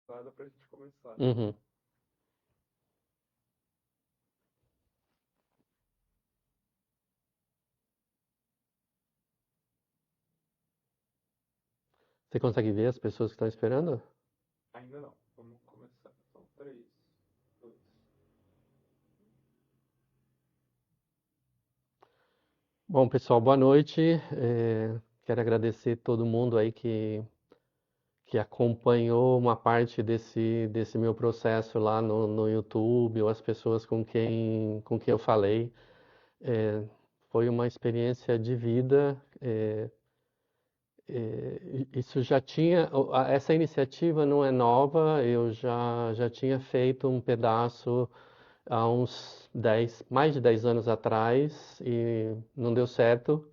Nada pra gente começar. Uhum. Você consegue ver as pessoas que estão esperando? Ainda não. Vamos começar. São três, dois. Bom, pessoal, boa noite. Quero agradecer todo mundo aí que acompanhou uma parte desse meu processo lá no YouTube, ou as pessoas com quem eu falei. É, Foi uma experiência de vida. Isso já tinha, essa iniciativa não é nova, eu já tinha feito um pedaço há uns 10, mais de 10 anos atrás e não deu certo.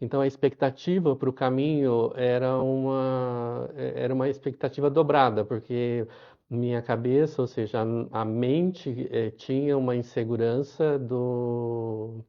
Então a expectativa para o caminho era uma expectativa dobrada, porque minha cabeça, ou seja, a mente, tinha uma insegurança do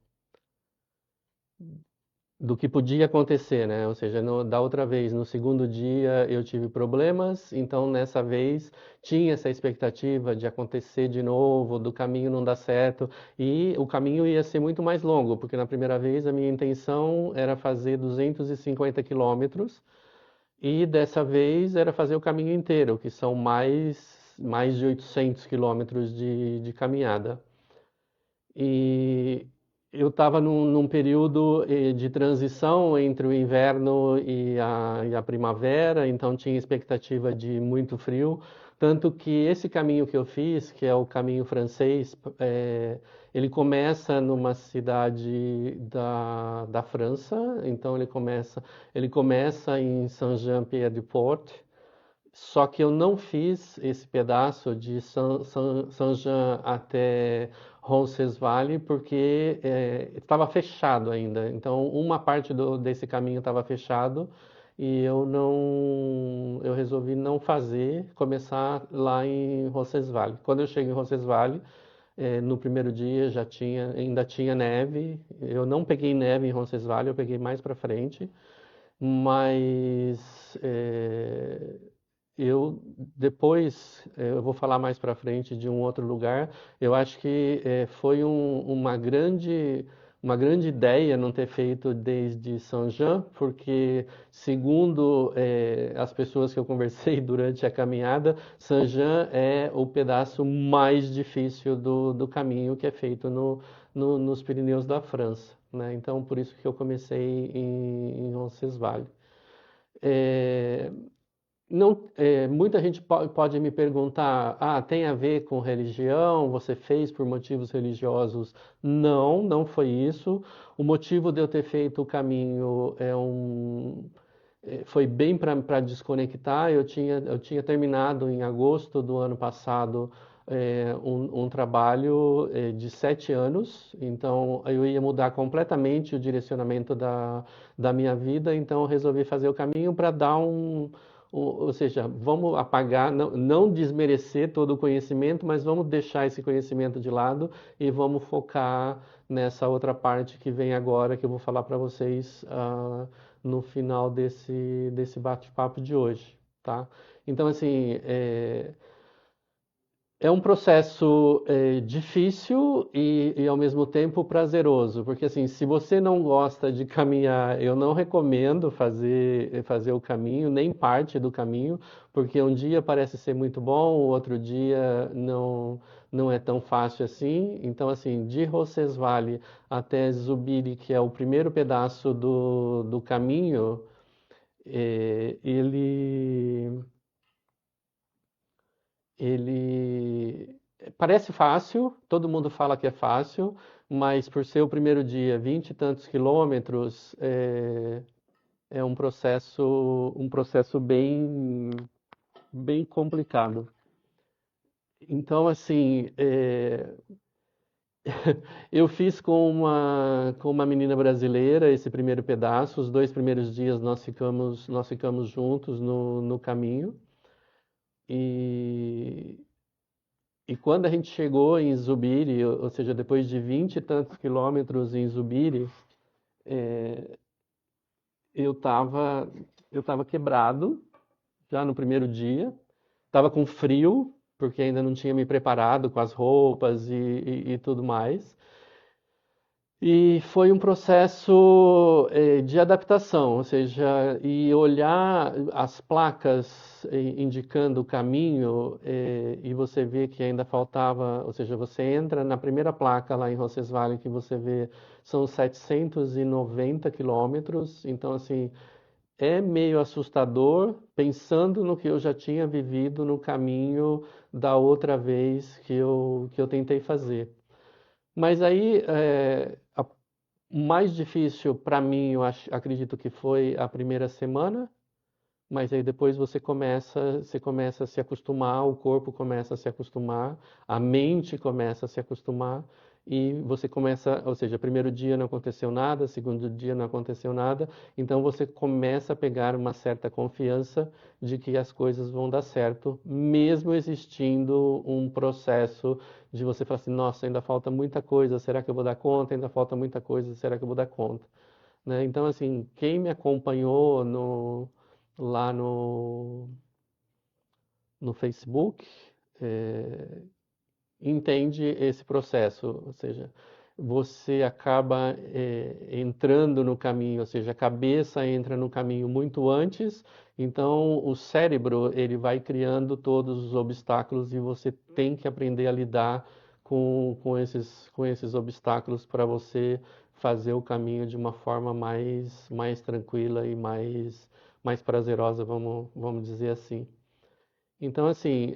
que podia acontecer, né? Ou seja, da outra vez, no segundo dia eu tive problemas, então nessa vez tinha essa expectativa de acontecer de novo, do caminho não dar certo, e o caminho ia ser muito mais longo, porque na primeira vez a minha intenção era fazer 250 quilômetros, e dessa vez era fazer o caminho inteiro, que são mais de 800 quilômetros de caminhada. E eu estava num período de transição entre o inverno e a primavera, então tinha expectativa de muito frio. Tanto que esse caminho que eu fiz, que é o caminho francês, ele começa numa cidade da França, então ele começa em Saint-Jean-Pied-de-Port, só que eu não fiz esse pedaço de Saint-Jean até Roncesvalles porque estava fechado ainda. Então, uma parte desse caminho estava fechado e eu resolvi não fazer, começar lá em Roncesvalles. Quando eu cheguei em Roncesvalles, no primeiro dia ainda tinha neve. Eu não peguei neve em Roncesvalles, eu peguei mais para frente, mas eu depois, eu vou falar mais para frente de um outro lugar. Eu acho que foi uma grande ideia não ter feito desde Saint-Jean, porque segundo as pessoas que eu conversei durante a caminhada, Saint-Jean é o pedaço mais difícil do caminho que é feito nos Pirineus da França, né? Então, por isso que eu comecei em Roncesvalles. É, não, muita gente pode me perguntar, tem a ver com religião? Você fez por motivos religiosos? Não, não foi isso. O motivo de eu ter feito o caminho foi bem para desconectar. Eu tinha terminado em agosto do ano passado um trabalho de 7 anos, então eu ia mudar completamente o direcionamento da minha vida, então eu resolvi fazer o caminho para dar ou seja, vamos apagar, não desmerecer todo o conhecimento, mas vamos deixar esse conhecimento de lado e vamos focar nessa outra parte que vem agora, que eu vou falar para vocês no final desse bate-papo de hoje, tá? Então, assim, é um processo difícil e ao mesmo tempo prazeroso, porque assim, se você não gosta de caminhar, eu não recomendo fazer o caminho, nem parte do caminho, porque um dia parece ser muito bom, o outro dia não é tão fácil assim. Então, assim, de Roncesvalles até Zubiri, que é o primeiro pedaço do caminho, ele parece fácil, todo mundo fala que é fácil, mas por ser o primeiro dia, 20 e tantos quilômetros, é um processo bem, bem complicado. Então, assim, eu fiz com uma menina brasileira esse primeiro pedaço. Os 2 primeiros dias nós ficamos juntos no caminho. E E quando a gente chegou em Zubiri, ou seja, depois de 20 e tantos quilômetros em Zubiri, eu estava eu tava quebrado já no primeiro dia. Estava com frio, porque ainda não tinha me preparado com as roupas e tudo mais. E foi um processo de adaptação, ou seja, e olhar as placas indicando o caminho e você vê que ainda faltava, ou seja, você entra na primeira placa lá em Roncesvalles que você vê são 790 quilômetros, então assim é meio assustador pensando no que eu já tinha vivido no caminho da outra vez que eu tentei fazer. Mas aí, o mais difícil para mim, acredito que foi a primeira semana, mas aí depois você começa a se acostumar, o corpo começa a se acostumar, a mente começa a se acostumar e você começa, ou seja, primeiro dia não aconteceu nada, segundo dia não aconteceu nada, então você começa a pegar uma certa confiança de que as coisas vão dar certo, mesmo existindo um processo de você falar assim, nossa, ainda falta muita coisa, será que eu vou dar conta? Ainda falta muita coisa, será que eu vou dar conta? Né? Então, assim, quem me acompanhou lá no Facebook eh, entende esse processo, ou seja, você acaba entrando no caminho, ou seja, a cabeça entra no caminho muito antes, então o cérebro ele vai criando todos os obstáculos e você tem que aprender a lidar com esses obstáculos para você fazer o caminho de uma forma mais tranquila e mais prazerosa, vamos dizer assim. Então, assim,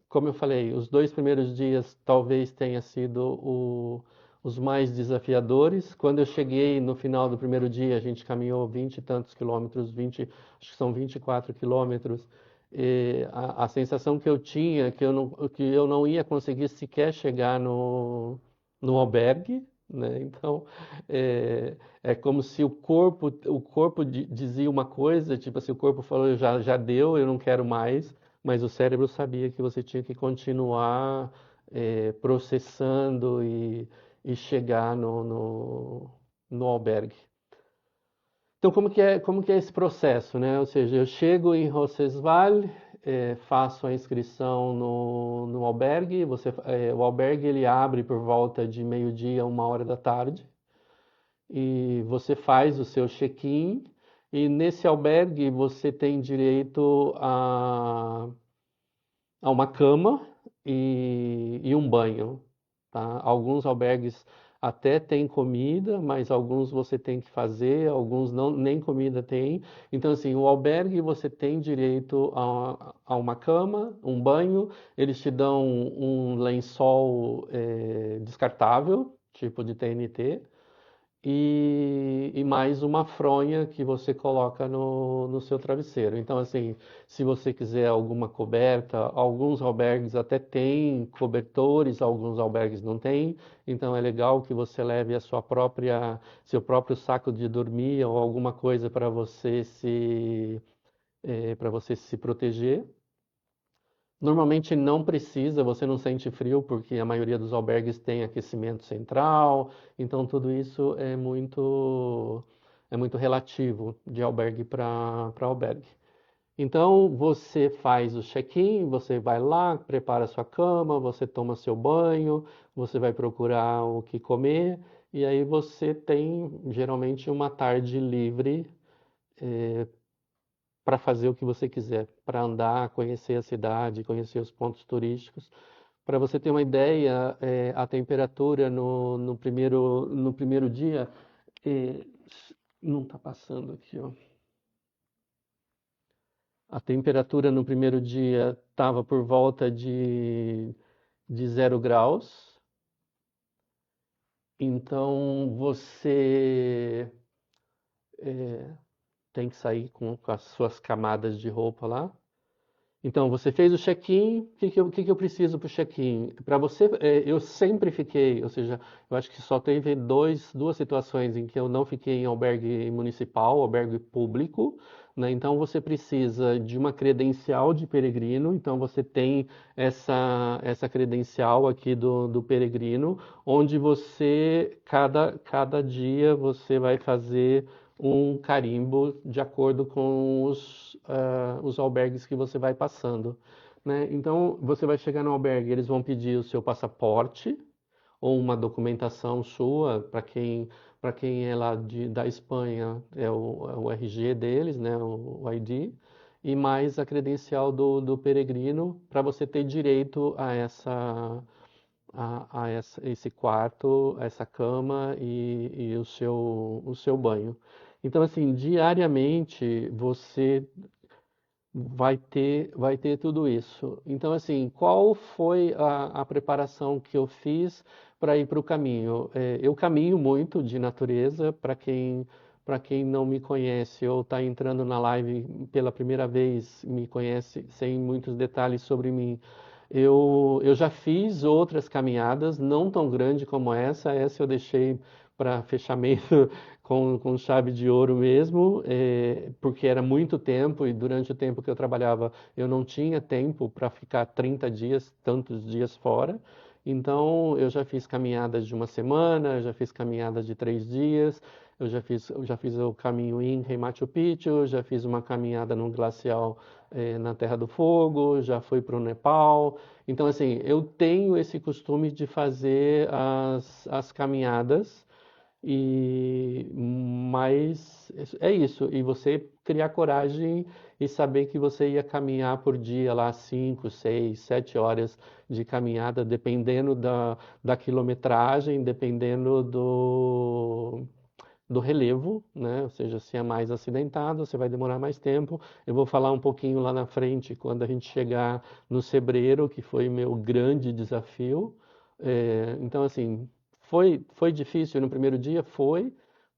como eu falei, os 2 primeiros dias talvez tenha sido os mais desafiadores. Quando eu cheguei no final do primeiro dia, a gente caminhou 20 e tantos quilômetros, 20, acho que são 24 quilômetros. E a sensação que eu tinha que eu não ia conseguir sequer chegar no albergue, né? Então, é como se o corpo dizia uma coisa, tipo assim, o corpo falou, já deu, eu não quero mais, mas o cérebro sabia que você tinha que continuar processando e chegar no albergue. Então, como que é esse processo, né? Ou seja, eu chego em Roncesvalles, faço a inscrição no albergue, o albergue ele abre por volta de meio-dia, 1 hora da tarde, e você faz o seu check-in e nesse albergue você tem direito a uma cama e um banho, tá? Alguns albergues até têm comida, mas alguns você tem que fazer, alguns não, nem comida tem. Então, assim, o albergue você tem direito a uma cama, um banho, eles te dão um lençol descartável, tipo de TNT, e mais uma fronha que você coloca no seu travesseiro. Então, assim, se você quiser alguma coberta, alguns albergues até têm cobertores, alguns albergues não têm. Então, é legal que você leve seu próprio saco de dormir ou alguma coisa para você se proteger. Normalmente não precisa, você não sente frio porque a maioria dos albergues tem aquecimento central, então tudo isso é muito relativo de albergue para albergue. Então você faz o check-in, você vai lá, prepara sua cama, você toma seu banho, você vai procurar o que comer e aí você tem geralmente uma tarde livre para fazer o que você quiser, para andar, conhecer a cidade, conhecer os pontos turísticos. Para você ter uma ideia, a temperatura no primeiro dia, é, não está passando aqui, ó. A temperatura no primeiro dia estava por volta de 0 graus. Então você tem que sair com as suas camadas de roupa lá. Então, você fez o check-in, o que que eu preciso para o check-in? Para você, eu sempre fiquei, ou seja, eu acho que só teve duas situações em que eu não fiquei em albergue municipal, albergue público, né? Então, você precisa de uma credencial de peregrino, então você tem essa credencial aqui do peregrino, onde cada dia, você vai fazer um carimbo de acordo com os albergues que você vai passando, né? Então, você vai chegar no albergue, eles vão pedir o seu passaporte ou uma documentação sua, para quem é lá da Espanha, é o RG deles, né? O ID, e mais a credencial do peregrino, para você ter direito a esse quarto, a essa cama e o seu banho. Então, assim, diariamente você vai ter tudo isso. Então, assim, qual foi a preparação que eu fiz para ir para o caminho? Eu caminho muito de natureza. Para quem não me conhece ou está entrando na live pela primeira vez, me conhece sem muitos detalhes sobre mim. Eu já fiz outras caminhadas, não tão grande como essa. Essa eu deixei para fechamento com chave de ouro mesmo, porque era muito tempo e durante o tempo que eu trabalhava eu não tinha tempo para ficar 30 dias, tantos dias fora. Então eu já fiz caminhadas de uma semana, já fiz caminhadas de 3 dias, eu já fiz o caminho em Machu Picchu, já fiz uma caminhada no glacial na Terra do Fogo, já fui para o Nepal. Então, assim, eu tenho esse costume de fazer as caminhadas, mas é isso. E você criar coragem e saber que você ia caminhar por dia lá 5, 6, 7 horas de caminhada, dependendo da quilometragem, dependendo do relevo, né? Ou seja, se é mais acidentado, você vai demorar mais tempo. Eu vou falar um pouquinho lá na frente, quando a gente chegar no Cebreiro, que foi meu grande desafio. Então, assim, foi difícil no primeiro dia? Foi,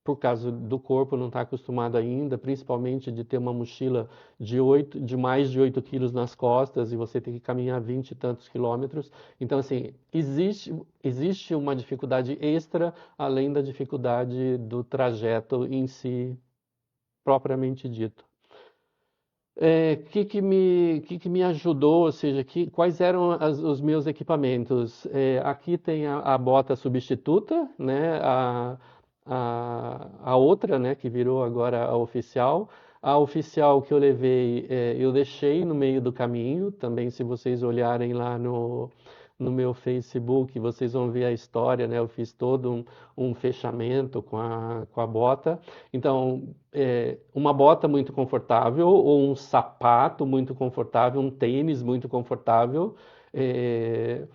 por causa do corpo não estar acostumado ainda, principalmente de ter uma mochila de mais de 8 quilos nas costas e você ter que caminhar 20 e tantos quilômetros. Então, assim, existe uma dificuldade extra além da dificuldade do trajeto em si, propriamente dito. O que que me ajudou, ou seja, quais eram os meus equipamentos? Aqui tem a bota substituta, né? A outra, né? Que virou agora a oficial. A oficial que eu levei, eu deixei no meio do caminho. Também, se vocês olharem lá no meu Facebook, vocês vão ver a história, né? Eu fiz todo um fechamento com a bota. Então, uma bota muito confortável, ou um sapato muito confortável, um tênis muito confortável, é,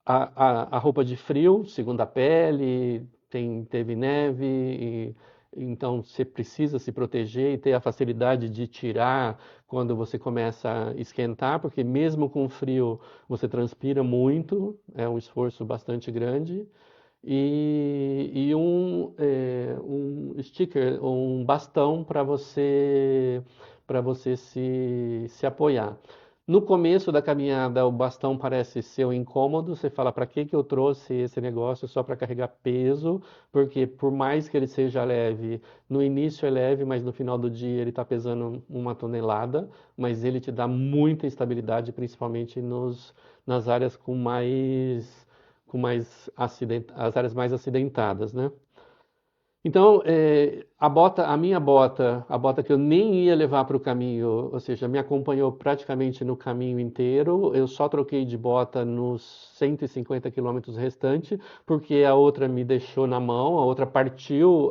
a roupa de frio, segunda pele, teve neve, então você precisa se proteger e ter a facilidade de tirar quando você começa a esquentar, porque mesmo com frio você transpira muito, é um esforço bastante grande. E um sticker, um bastão para você se apoiar. No começo da caminhada, o bastão parece ser um incômodo. Você fala, para que que eu trouxe esse negócio só para carregar peso? Porque por mais que ele seja leve, no início é leve, mas no final do dia ele está pesando 1 tonelada. Mas ele te dá muita estabilidade, principalmente nas áreas as áreas mais acidentadas, né? Então, a minha bota que eu nem ia levar para o caminho, ou seja, me acompanhou praticamente no caminho inteiro. Eu só troquei de bota nos 150 quilômetros restantes, porque a outra me deixou na mão, a outra partiu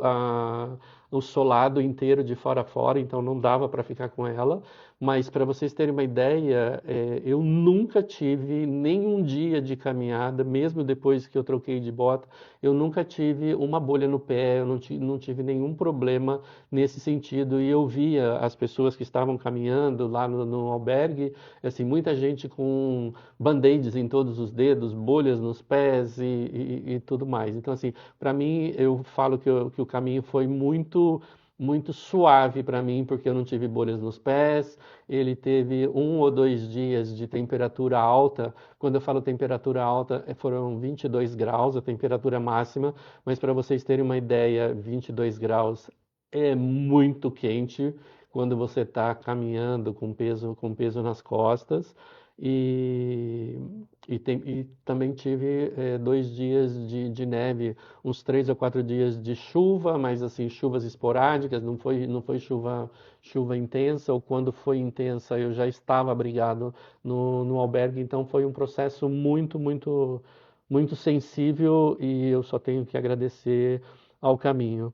o solado inteiro de fora a fora, então não dava para ficar com ela. Mas para vocês terem uma ideia, eu nunca tive nenhum dia de caminhada, mesmo depois que eu troquei de bota, eu nunca tive uma bolha no pé, eu não tive nenhum problema nesse sentido. E eu via as pessoas que estavam caminhando lá no albergue, assim, muita gente com band-aids em todos os dedos, bolhas nos pés e tudo mais. Então, assim, para mim, eu falo que o caminho foi muito muito suave para mim, porque eu não tive bolhas nos pés. Ele teve 1 ou 2 dias de temperatura alta. Quando eu falo temperatura alta, foram 22 graus, a temperatura máxima, mas para vocês terem uma ideia, 22 graus é muito quente quando você está caminhando com peso nas costas. E, e também tive 2 dias de neve, uns 3 ou 4 dias de chuva, mas assim, chuvas esporádicas, não foi chuva intensa, ou quando foi intensa eu já estava abrigado no albergue, então foi um processo muito, muito, muito sensível e eu só tenho que agradecer ao caminho.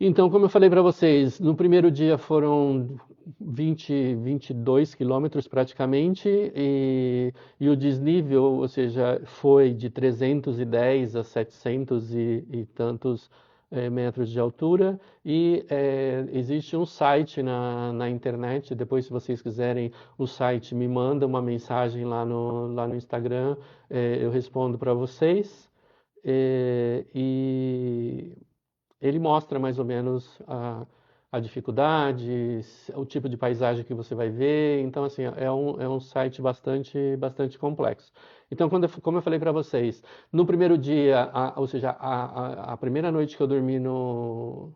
Então, como eu falei para vocês, no primeiro dia foram 22 quilômetros praticamente, e o desnível, ou seja, foi de 310 a 700 e tantos metros de altura. E existe um site na internet, depois, se vocês quiserem, o site me manda uma mensagem lá no Instagram, eu respondo para vocês. E ele mostra mais ou menos a dificuldade, o tipo de paisagem que você vai ver. Então, assim, é um site bastante complexo. Então, como eu falei para vocês, no primeiro dia, ou seja, a primeira noite que eu dormi no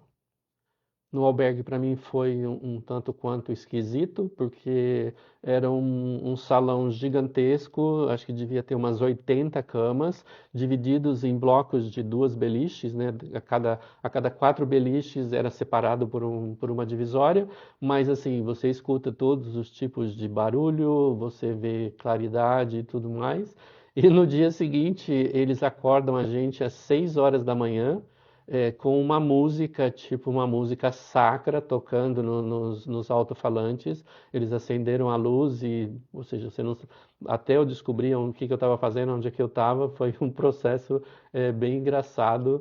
albergue, para mim foi um tanto quanto esquisito, porque era um salão gigantesco, acho que devia ter umas 80 camas, divididos em blocos de 2 beliches, né? A cada 4 beliches era separado por uma divisória, mas assim, você escuta todos os tipos de barulho, você vê claridade e tudo mais. E no dia seguinte, eles acordam a gente às 6 horas da manhã, com uma música, tipo uma música sacra, tocando nos alto-falantes. Eles acenderam a luz e, ou seja, você não, até eu descobrir o que eu estava fazendo, onde é que eu estava, foi um processo bem engraçado.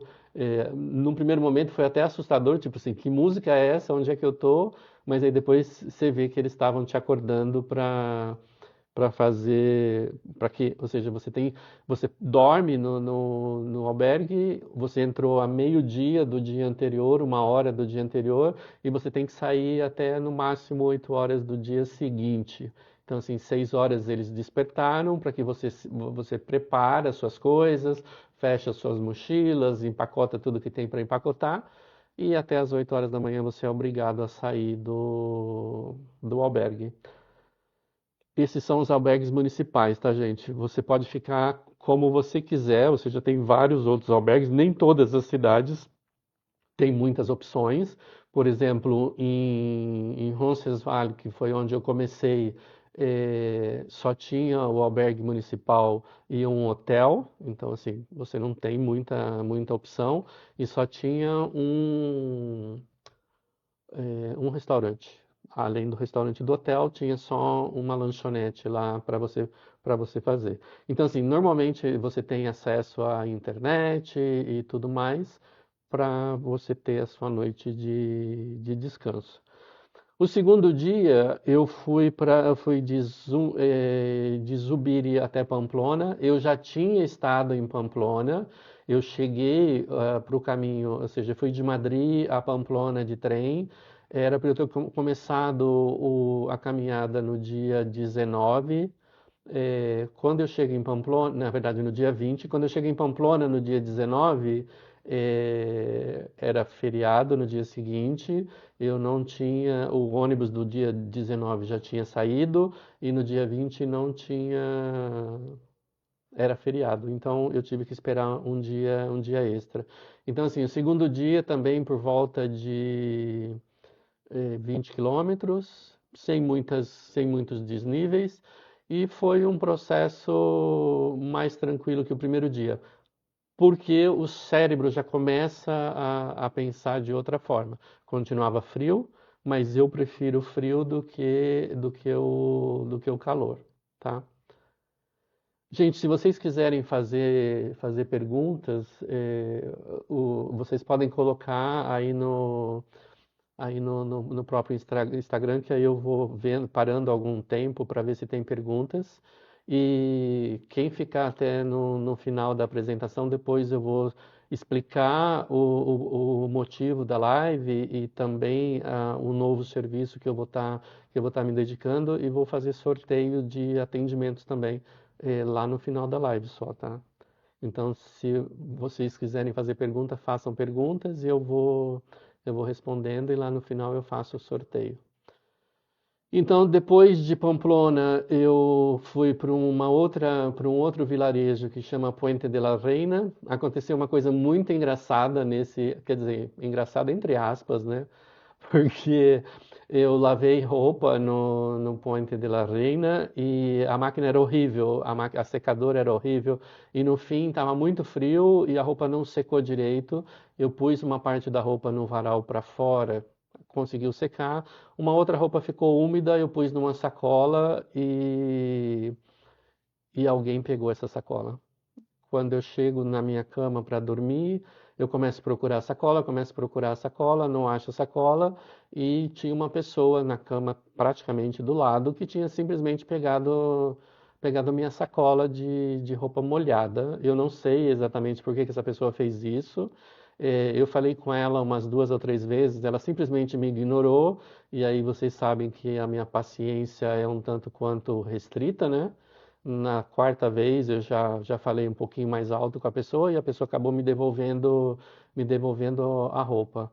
Num primeiro momento foi até assustador, tipo assim, que música é essa? Onde é que eu tô? Mas aí depois você vê que eles estavam te acordando para fazer, para que, ou seja, você dorme no albergue, você entrou a meio-dia do dia anterior, 1 hora do dia anterior, e você tem que sair até no máximo 8 horas do dia seguinte. Então, assim, 6 horas eles despertaram para que você prepare as suas coisas, fecha as suas mochilas, empacota tudo que tem para empacotar, e até as 8 horas da manhã você é obrigado a sair do albergue. Esses são os albergues municipais, tá, gente? Você pode ficar como você quiser, você já tem vários outros albergues, nem todas as cidades têm muitas opções. Por exemplo, em Roncesvalles, que foi onde eu comecei, só tinha o albergue municipal e um hotel, então assim, você não tem muita opção, e só tinha um restaurante. Além do restaurante do hotel, tinha só uma lanchonete lá para você fazer. Então, assim, normalmente você tem acesso à internet e tudo mais para você ter a sua noite de descanso. O segundo dia eu fui de Zubiri até Pamplona. Eu já tinha estado em Pamplona. Eu cheguei para o caminho, ou seja, fui de Madrid a Pamplona de trem. Era para eu ter começado a caminhada no dia 19. Quando eu chego em Pamplona, na verdade no dia 20, quando eu cheguei em Pamplona no dia 19, era feriado no dia seguinte, eu não tinha, o ônibus do dia 19 já tinha saído e no dia 20 não tinha, era feriado, então eu tive que esperar um dia extra. Então assim, o segundo dia também por volta de 20 quilômetros, sem muitos desníveis, e foi um processo mais tranquilo que o primeiro dia, porque o cérebro já começa a pensar de outra forma. Continuava frio, mas eu prefiro o frio do que o calor, tá? Gente, se vocês quiserem fazer perguntas, vocês podem colocar aí no próprio Instagram, que aí eu vou vendo, parando algum tempo para ver se tem perguntas. E quem ficar até no final da apresentação, depois eu vou explicar o motivo da live e também o novo serviço que eu vou estar me dedicando e vou fazer sorteio de atendimentos também lá no final da live só, tá? Então, se vocês quiserem fazer pergunta, façam perguntas e eu vou respondendo e lá no final eu faço o sorteio. Então, depois de Pamplona, eu fui para um outro vilarejo que chama Puente de la Reina. Aconteceu uma coisa muito engraçada nesse, quer dizer, engraçada entre aspas, né? Porque eu lavei roupa no Puente de la Reina e a máquina era horrível, a secadora era horrível e no fim estava muito frio e a roupa não secou direito. Eu pus uma parte da roupa no varal para fora, conseguiu secar. Uma outra roupa ficou úmida, eu pus numa sacola e alguém pegou essa sacola. Quando eu chego na minha cama para dormir, eu começo a procurar a sacola, começo a procurar a sacola, não acho a sacola e tinha uma pessoa na cama praticamente do lado que tinha simplesmente pegado minha sacola de roupa molhada. Eu não sei exatamente por que que essa pessoa fez isso. Eu falei com ela umas duas ou três vezes, ela simplesmente me ignorou, e aí vocês sabem que a minha paciência é um tanto quanto restrita, né? Na quarta vez eu já falei um pouquinho mais alto com a pessoa e a pessoa acabou me devolvendo a roupa.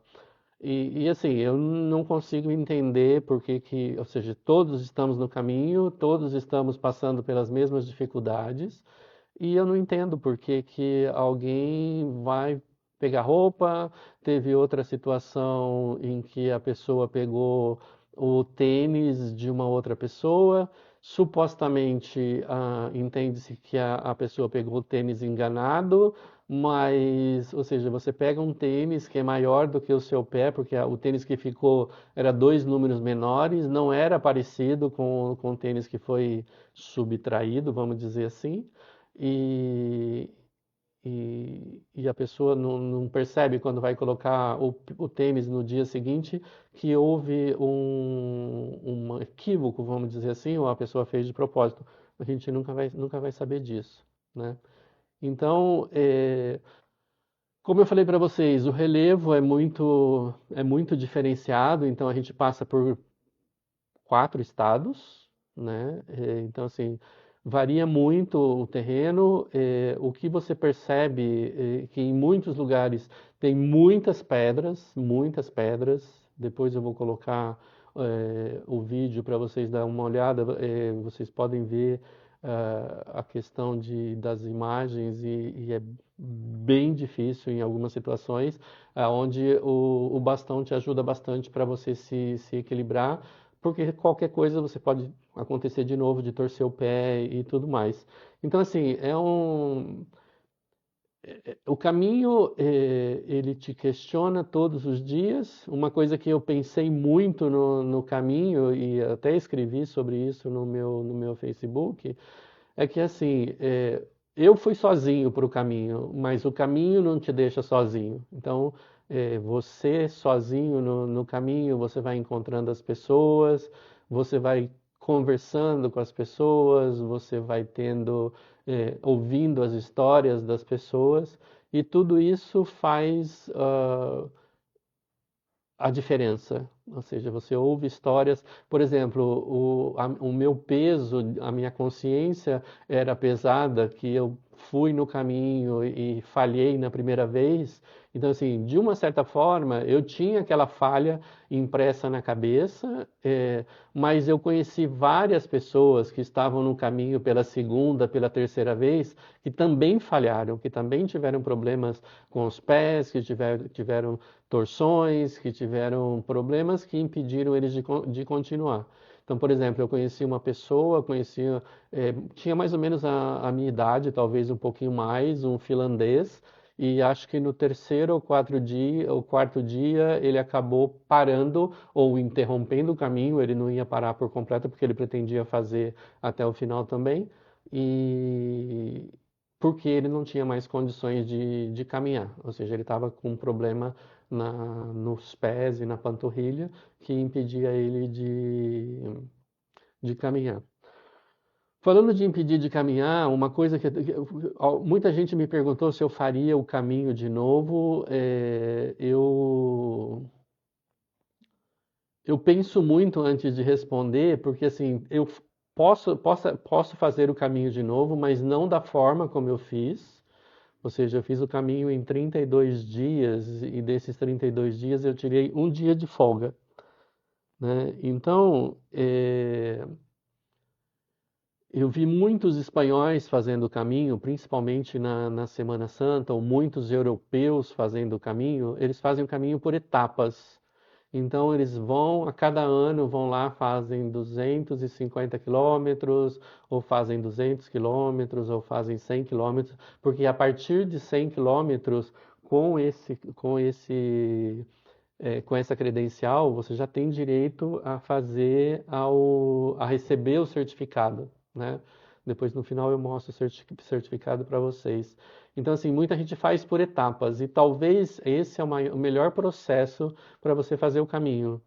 E assim, eu não consigo entender por que que, ou seja, todos estamos no caminho, todos estamos passando pelas mesmas dificuldades, e eu não entendo por que que alguém vai pegar roupa. Teve outra situação em que a pessoa pegou o tênis de uma outra pessoa. Supostamente, entende-se que a pessoa pegou o tênis enganado, mas, ou seja, você pega um tênis que é maior do que o seu pé, porque o tênis que ficou era dois números menores, não era parecido com o tênis que foi subtraído, vamos dizer assim. E, e a pessoa não percebe quando vai colocar o tênis no dia seguinte que houve um equívoco, vamos dizer assim, ou a pessoa fez de propósito. A gente nunca vai saber disso, né? Então, como eu falei para vocês, o relevo é muito diferenciado, então a gente passa por quatro estados, né? Então, assim, varia muito o terreno. O que você percebe é que em muitos lugares tem muitas pedras. Depois eu vou colocar o vídeo para vocês dar uma olhada. Vocês podem ver a questão das imagens e é bem difícil em algumas situações, onde o bastão te ajuda bastante para você se equilibrar porque qualquer coisa você pode acontecer de novo, de torcer o pé e tudo mais. Então, assim, o caminho, ele te questiona todos os dias. Uma coisa que eu pensei muito no caminho, e até escrevi sobre isso no meu Facebook, é que, assim, eu fui sozinho para o caminho, mas o caminho não te deixa sozinho. Então, você sozinho no caminho, você vai encontrando as pessoas, você vai conversando com as pessoas, você vai ouvindo as histórias das pessoas, e tudo isso faz a diferença. Ou seja, você ouve histórias, por exemplo, o meu peso, a minha consciência era pesada, que eu fui no caminho e falhei na primeira vez. Então, assim, de uma certa forma, eu tinha aquela falha impressa na cabeça, mas eu conheci várias pessoas que estavam no caminho pela segunda, pela terceira vez, que também falharam, que também tiveram problemas com os pés, que tiveram torções, que tiveram problemas que impediram eles de continuar. Então, por exemplo, eu conheci uma pessoa, tinha mais ou menos a minha idade, talvez um pouquinho mais, um finlandês, e acho que no terceiro ou quarto dia, ele acabou parando ou interrompendo o caminho, ele não ia parar por completo, porque ele pretendia fazer até o final também, e porque ele não tinha mais condições de caminhar, ou seja, ele estava com um problema nos pés e na panturrilha que impedia ele de caminhar. Falando de impedir de caminhar, uma coisa muita gente me perguntou se eu faria o caminho de novo. Eu penso muito antes de responder, porque assim, posso fazer o caminho de novo, mas não da forma como eu fiz. Ou seja, eu fiz o caminho em 32 dias e desses 32 dias eu tirei um dia de folga, né? Então, eu vi muitos espanhóis fazendo o caminho, principalmente na Semana Santa, ou muitos europeus fazendo o caminho. Eles fazem o caminho por etapas. Então eles vão, a cada ano, vão lá, fazem 250 quilômetros, ou fazem 200 quilômetros, ou fazem 100 quilômetros, porque a partir de 100 quilômetros, com essa credencial, você já tem direito a a receber o certificado, né? Depois no final eu mostro o certificado para vocês. Então, assim, muita gente faz por etapas e talvez esse é o melhor processo para você fazer o caminho,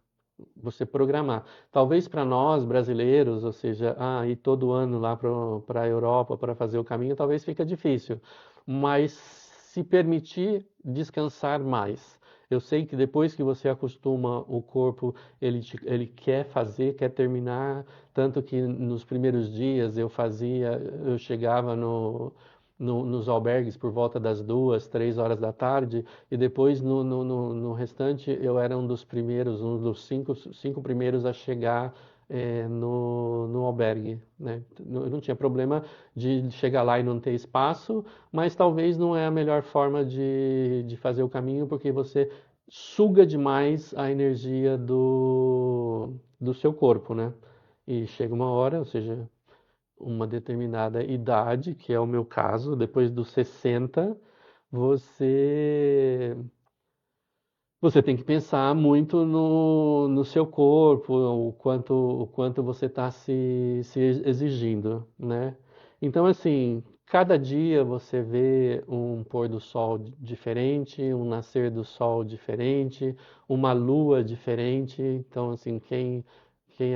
você programar. Talvez para nós brasileiros, ou seja, ir todo ano lá para a Europa para fazer o caminho, talvez fica difícil, mas se permitir descansar mais. Eu sei que depois que você acostuma o corpo, ele quer fazer, quer terminar, tanto que nos primeiros dias eu chegava nos albergues por volta das 2, 3 horas da tarde, e depois no restante eu era um dos primeiros, um dos cinco primeiros a chegar no albergue, né? Eu não tinha problema de chegar lá e não ter espaço, mas talvez não é a melhor forma de fazer o caminho, porque você suga demais a energia do seu corpo, né? E chega uma hora, ou seja, uma determinada idade, que é o meu caso, depois dos 60, você você tem que pensar muito no seu corpo, o quanto você está se exigindo, né? Então, assim, cada dia você vê um pôr do sol diferente, um nascer do sol diferente, uma lua diferente. Então, assim, quem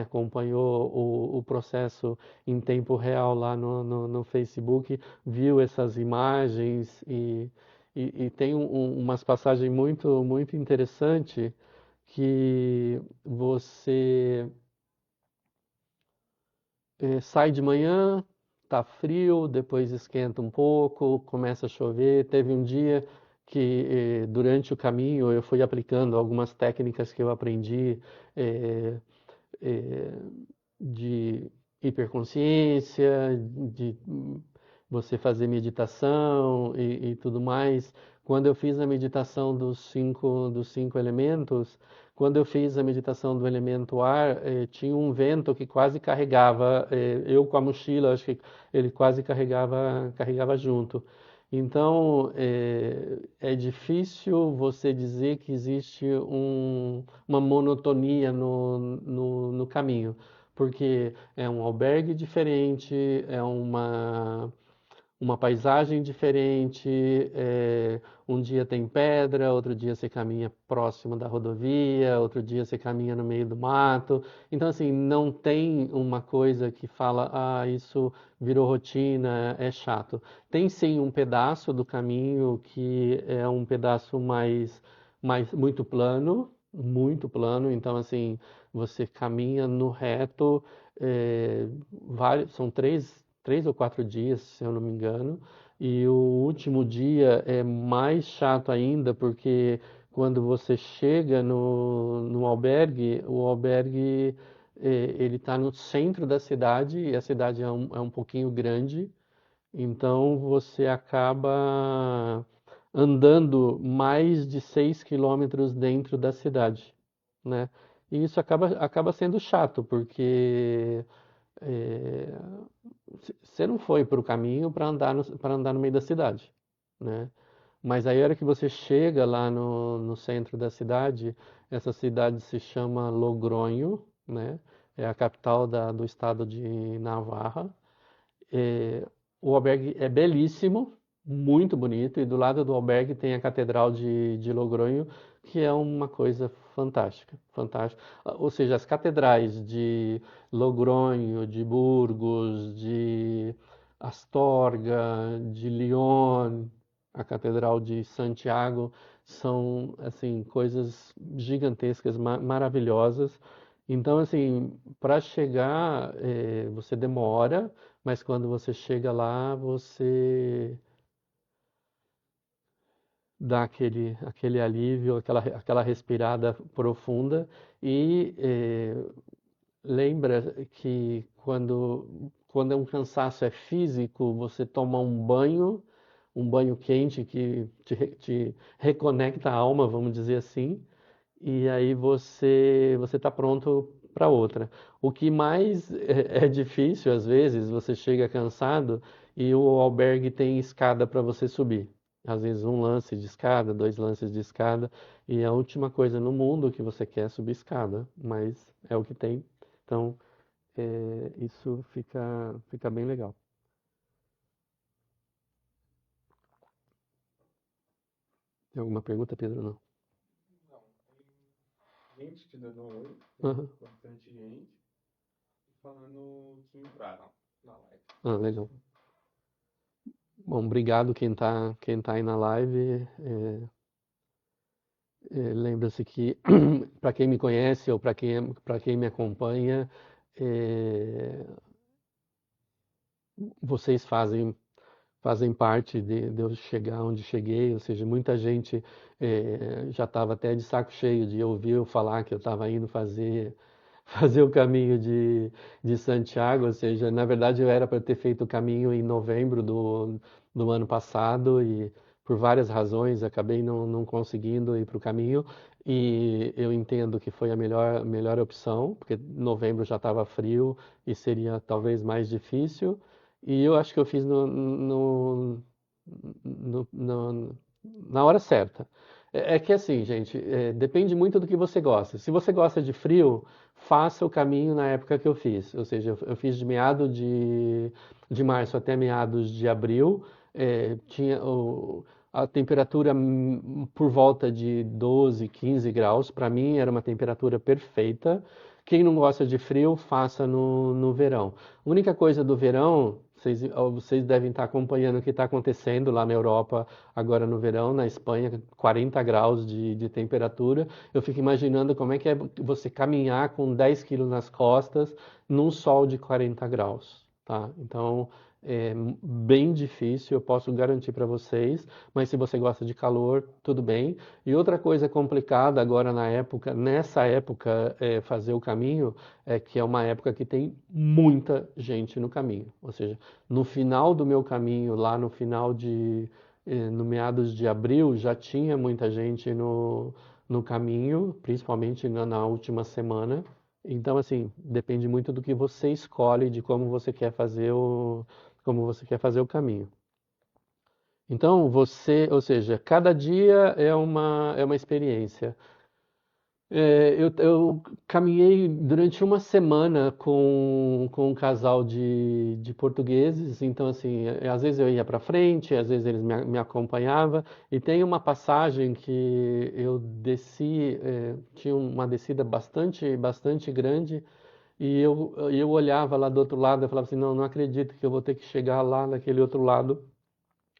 acompanhou o processo em tempo real lá no Facebook viu essas imagens e tem umas passagens muito interessantes que você sai de manhã, tá frio, depois esquenta um pouco, começa a chover. Teve um dia que durante o caminho eu fui aplicando algumas técnicas que eu aprendi eh, eh, de hiperconsciência, de você fazer meditação e tudo mais. Quando eu fiz a meditação dos cinco elementos, quando eu fiz a meditação do elemento ar, tinha um vento que quase carregava, eu com a mochila, acho que ele quase carregava junto. Então, é difícil você dizer que existe uma monotonia no caminho, porque é um albergue diferente, é uma paisagem diferente, um dia tem pedra, outro dia você caminha próximo da rodovia, outro dia você caminha no meio do mato. Então, assim, não tem uma coisa que fala, isso virou rotina, é chato. Tem sim um pedaço do caminho que é um pedaço mais muito plano. Então, assim, você caminha no reto, são três ou 4 dias, se eu não me engano, e o último dia é mais chato ainda, porque quando você chega no albergue, o albergue ele está no centro da cidade, e a cidade é um pouquinho grande, então você acaba andando mais de 6 quilômetros dentro da cidade, né? E isso acaba sendo chato, porque é, você não foi para o caminho para andar no meio da cidade, né? Mas aí a hora que você chega lá no centro da cidade, essa cidade se chama Logronho, né? É a capital do estado de Navarra. É, o albergue é belíssimo, muito bonito, e do lado do albergue tem a Catedral de Logronho, que é uma coisa fantástica, fantástica. Ou seja, as catedrais de Logronho, de Burgos, de Astorga, de Lyon, a Catedral de Santiago, são assim coisas gigantescas, maravilhosas. Então, assim, para chegar, você demora, mas quando você chega lá, você dá aquele alívio, aquela respirada profunda e lembra que quando um cansaço é físico, você toma um banho quente que te reconecta a alma, vamos dizer assim, e aí você está pronto para outra. O que mais é difícil, às vezes, você chega cansado e o albergue tem escada para você subir. Às vezes um lance de escada, dois lances de escada, e a última coisa no mundo que você quer é subir escada, mas é o que tem. Então, isso fica bem legal. Tem alguma pergunta, Pedro? Não. Não, tem gente te dando um oi, Aham. tem bastante gente falando que entraram na live. Ah, legal. Bom, obrigado quem tá aí na live. Lembra-se que, para quem me conhece ou para quem me acompanha, é, vocês fazem parte de eu chegar onde cheguei, ou seja, muita gente já estava até de saco cheio de ouvir eu falar que eu estava indo fazer o caminho de Santiago, ou seja, na verdade eu era para ter feito o caminho em novembro do ano passado e por várias razões acabei não conseguindo ir para o caminho, e eu entendo que foi a melhor opção, porque novembro já estava frio e seria talvez mais difícil, e eu acho que eu fiz na hora certa. É que assim, gente, depende muito do que você gosta. Se você gosta de frio, faça o caminho na época que eu fiz. Ou seja, eu fiz de meados de março até meados de abril. Tinha a temperatura por volta de 12, 15 graus. Para mim era uma temperatura perfeita. Quem não gosta de frio, faça no verão. A única coisa do verão, vocês devem estar acompanhando o que está acontecendo lá na Europa agora no verão, na Espanha, 40 graus de temperatura. Eu fico imaginando como é que é você caminhar com 10 quilos nas costas num sol de 40 graus, tá? Então, é bem difícil, eu posso garantir para vocês, mas se você gosta de calor, tudo bem. E outra coisa complicada agora nessa época, fazer o caminho, é que é uma época que tem muita gente no caminho. Ou seja, no final do meu caminho, lá no final no meados de abril, já tinha muita gente no caminho, principalmente na última semana. Então, assim, depende muito do que você escolhe, de como você quer fazer o caminho. Então, ou seja, cada dia é uma experiência. Eu caminhei durante uma semana com um casal de portugueses, então assim, às vezes eu ia para frente, às vezes eles me acompanhavam, e tem uma passagem que eu desci, tinha uma descida bastante grande, e eu olhava lá do outro lado e falava assim, não acredito que eu vou ter que chegar lá naquele outro lado.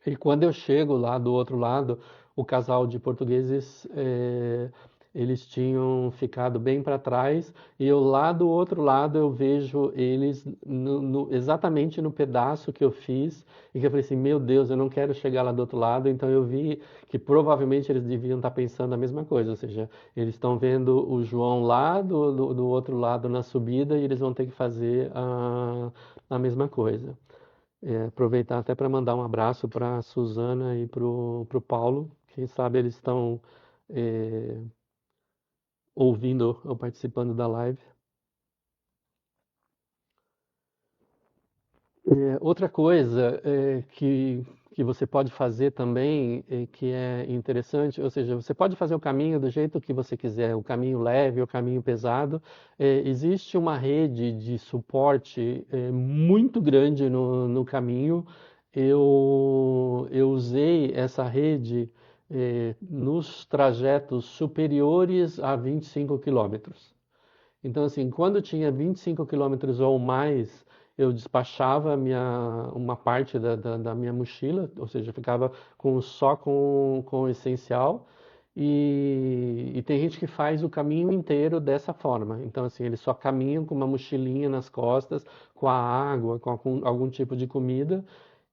E quando eu chego lá do outro lado, o casal de portugueses, eles tinham ficado bem para trás, e eu lá do outro lado eu vejo eles exatamente no pedaço que eu fiz, e que eu falei assim, meu Deus, eu não quero chegar lá do outro lado, então eu vi que provavelmente eles deviam estar pensando a mesma coisa, ou seja, eles estão vendo o João lá do outro lado na subida, e eles vão ter que fazer a mesma coisa. Aproveitar até para mandar um abraço para a Suzana e para o Paulo. Quem sabe eles estão é, ouvindo ou participando da live. Outra coisa que você pode fazer também, que é interessante, ou seja, você pode fazer o caminho do jeito que você quiser, o caminho leve, o caminho pesado. Existe uma rede de suporte muito grande no caminho. eu usei essa rede nos trajetos superiores a 25 quilômetros. Então, assim, quando tinha 25 quilômetros ou mais, eu despachava uma parte da minha mochila, ou seja, ficava só com o essencial. E tem gente que faz o caminho inteiro dessa forma. Então, assim, eles só caminham com uma mochilinha nas costas, com a água, com algum tipo de comida.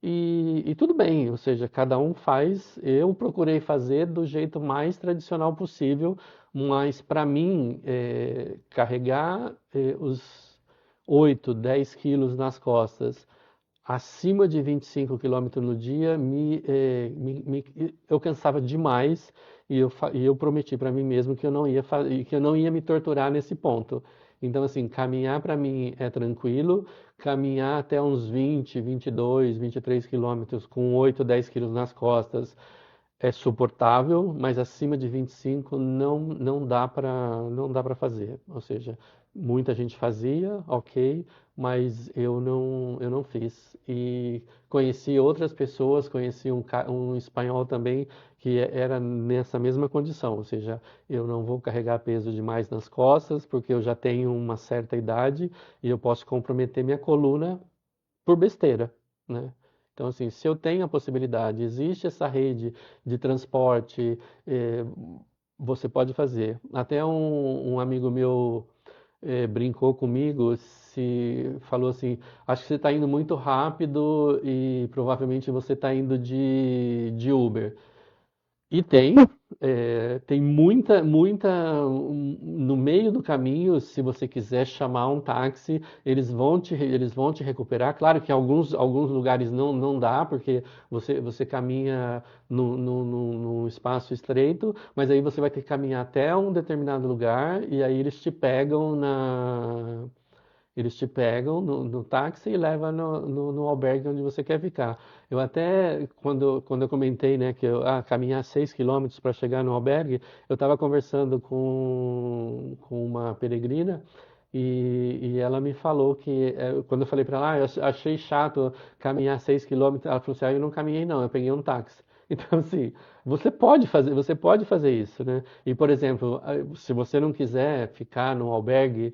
E tudo bem, ou seja, cada um faz. Eu procurei fazer do jeito mais tradicional possível, mas para mim, carregar os 8, 10 quilos nas costas acima de 25 quilômetros no dia, eu cansava demais e eu prometi para mim mesmo que eu não ia que eu não ia me torturar nesse ponto. Então, assim, caminhar para mim é tranquilo, caminhar até uns 20, 22, 23 quilômetros com 8, 10 quilos nas costas é suportável, mas acima de 25 não dá para fazer. Ou seja, muita gente fazia, ok, mas eu não fiz. E conheci outras pessoas, conheci um espanhol também que era nessa mesma condição, ou seja, eu não vou carregar peso demais nas costas porque eu já tenho uma certa idade e eu posso comprometer minha coluna por besteira, né? Então, assim, se eu tenho a possibilidade, existe essa rede de transporte, eh, você pode fazer. Até um amigo meu brincou comigo, se falou assim, acho que você está indo muito rápido e provavelmente você está indo de Uber. E tem no meio do caminho, se você quiser chamar um táxi, eles vão te recuperar. Claro que em alguns lugares não dá, porque você caminha num espaço estreito, mas aí você vai ter que caminhar até um determinado lugar e aí eles te pegam no táxi e levam no albergue onde você quer ficar. Eu até, quando eu comentei, né, que eu caminhar 6 quilômetros para chegar no albergue, eu estava conversando com uma peregrina e ela me falou que, quando eu falei para ela, eu achei chato caminhar 6 quilômetros, ela falou assim, eu não caminhei não, eu peguei um táxi. Então, assim, você pode fazer isso, né? E, por exemplo, se você não quiser ficar no albergue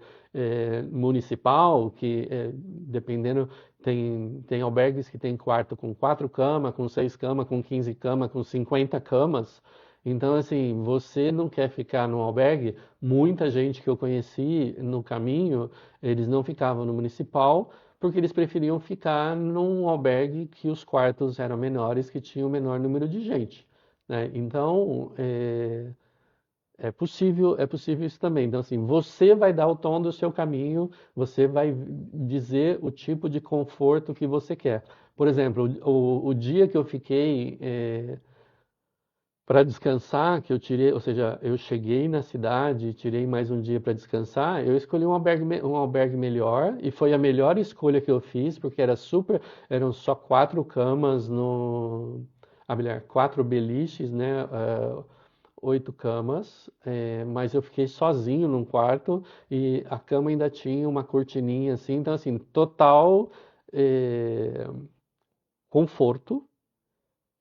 municipal, que dependendo, tem albergues que tem quarto com 4 camas, com 6 camas, com 15 camas, com 50 camas. Então, assim, você não quer ficar no albergue? Muita gente que eu conheci no caminho, eles não ficavam no municipal, porque eles preferiam ficar num albergue que os quartos eram menores, que tinha o menor número de gente, né? Então, é possível isso também. Então, assim, você vai dar o tom do seu caminho, você vai dizer o tipo de conforto que você quer. Por exemplo, o dia que eu fiquei para descansar, que eu tirei, ou seja, eu cheguei na cidade, tirei mais um dia para descansar, eu escolhi um albergue melhor e foi a melhor escolha que eu fiz, porque eram só 4 camas melhor, 4 beliches, né? 8 camas, mas eu fiquei sozinho num quarto e a cama ainda tinha uma cortininha assim, então assim, total eh, conforto.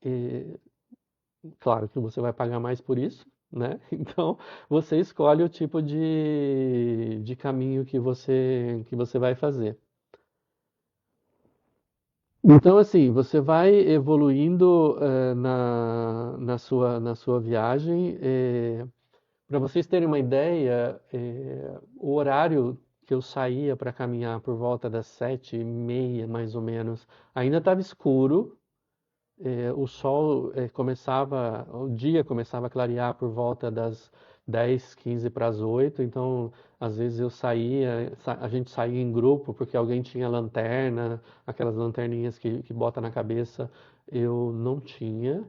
E, claro que você vai pagar mais por isso, né? Então você escolhe o tipo de caminho que você vai fazer. Então, assim, você vai evoluindo na sua viagem. Para vocês terem uma ideia, o horário que eu saía para caminhar por volta das 7h30, mais ou menos, ainda estava escuro. O sol o dia começava a clarear por volta das 10, 15 para as 8. Então às vezes eu saía, a gente saía em grupo porque alguém tinha lanterna, aquelas lanterninhas que bota na cabeça, eu não tinha.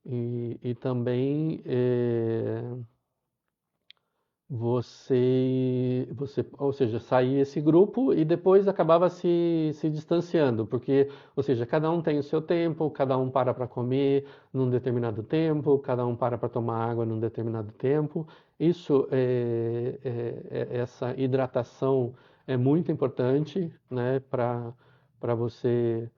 E também ou seja, saía esse grupo e depois acabava se distanciando, porque, ou seja, cada um tem o seu tempo, cada um para comer num determinado tempo, cada um para tomar água num determinado tempo. Essa hidratação é muito importante, né, para você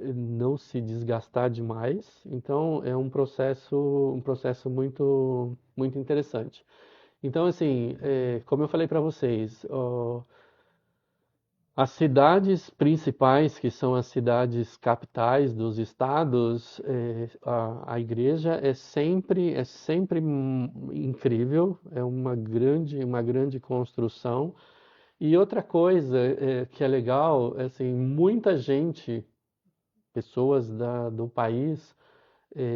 não se desgastar demais. Então é um processo muito, muito interessante. Então, assim, como eu falei para vocês, as cidades principais, que são as cidades capitais dos estados, a igreja é sempre incrível, é uma grande construção. E outra coisa que é legal, é assim, muita gente, pessoas do país,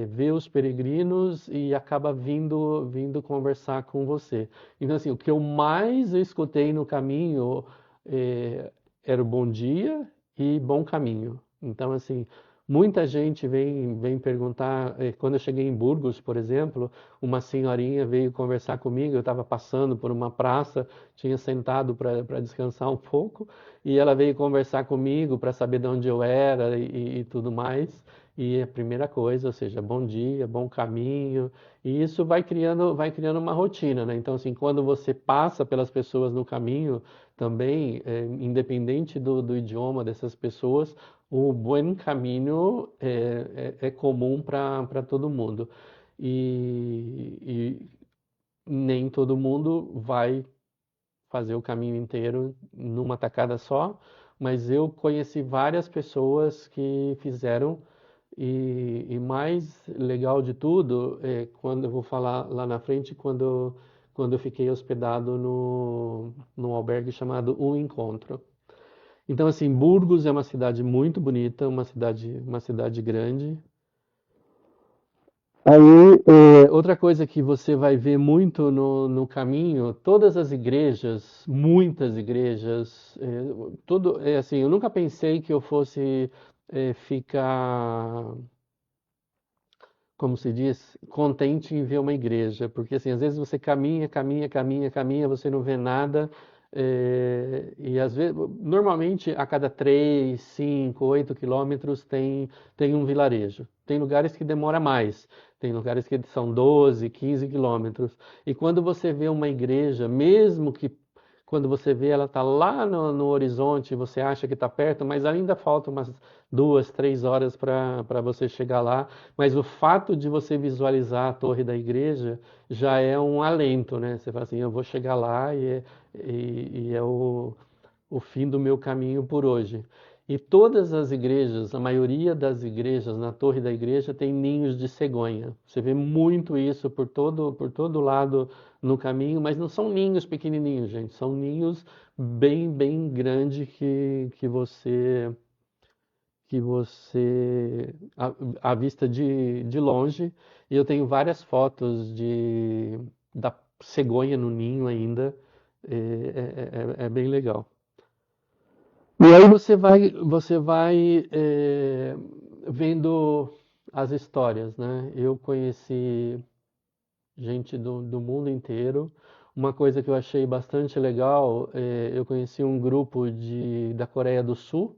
vê os peregrinos e acaba vindo conversar com você. Então, assim, o que eu mais escutei no caminho eh, era o bom dia e bom caminho. Então, assim, muita gente vem perguntar. Quando eu cheguei em Burgos, por exemplo, uma senhorinha veio conversar comigo. Eu estava passando por uma praça, tinha sentado para descansar um pouco, e ela veio conversar comigo para saber de onde eu era e tudo mais. E a primeira coisa, ou seja, bom dia, bom caminho, e isso vai criando uma rotina, né? Então, assim, quando você passa pelas pessoas no caminho, também, independente do idioma dessas pessoas, o bom caminho é comum para todo mundo. E nem todo mundo vai fazer o caminho inteiro numa tacada só, mas eu conheci várias pessoas que fizeram e mais legal de tudo é quando eu vou falar lá na frente, quando eu fiquei hospedado num albergue chamado O Encontro. Então, assim, Burgos é uma cidade muito bonita, uma cidade grande. Aí, outra coisa que você vai ver muito no caminho, todas as igrejas, muitas igrejas, tudo, assim, eu nunca pensei que eu fosse ficar, como se diz, contente em ver uma igreja, porque assim, às vezes você caminha, você não vê nada, e às vezes, normalmente a cada 3, 5, 8 quilômetros tem um vilarejo. Tem lugares que demora mais, tem lugares que são 12, 15 quilômetros. E quando você vê uma igreja, mesmo que quando você vê ela está lá no horizonte, você acha que está perto, mas ainda falta umas 2, 3 horas para você chegar lá. Mas o fato de você visualizar a torre da igreja já é um alento, né? Você fala assim, eu vou chegar lá e é o fim do meu caminho por hoje. E todas as igrejas, a maioria das igrejas, na torre da igreja tem ninhos de cegonha. Você vê muito isso por todo lado no caminho, mas não são ninhos pequenininhos, gente. São ninhos bem, bem grandes que você a vista de longe. E eu tenho várias fotos da cegonha no ninho ainda. É bem legal. E aí você vai vendo as histórias, né? Eu conheci gente do mundo inteiro. Uma coisa que eu achei bastante legal, eu conheci um grupo da Coreia do Sul.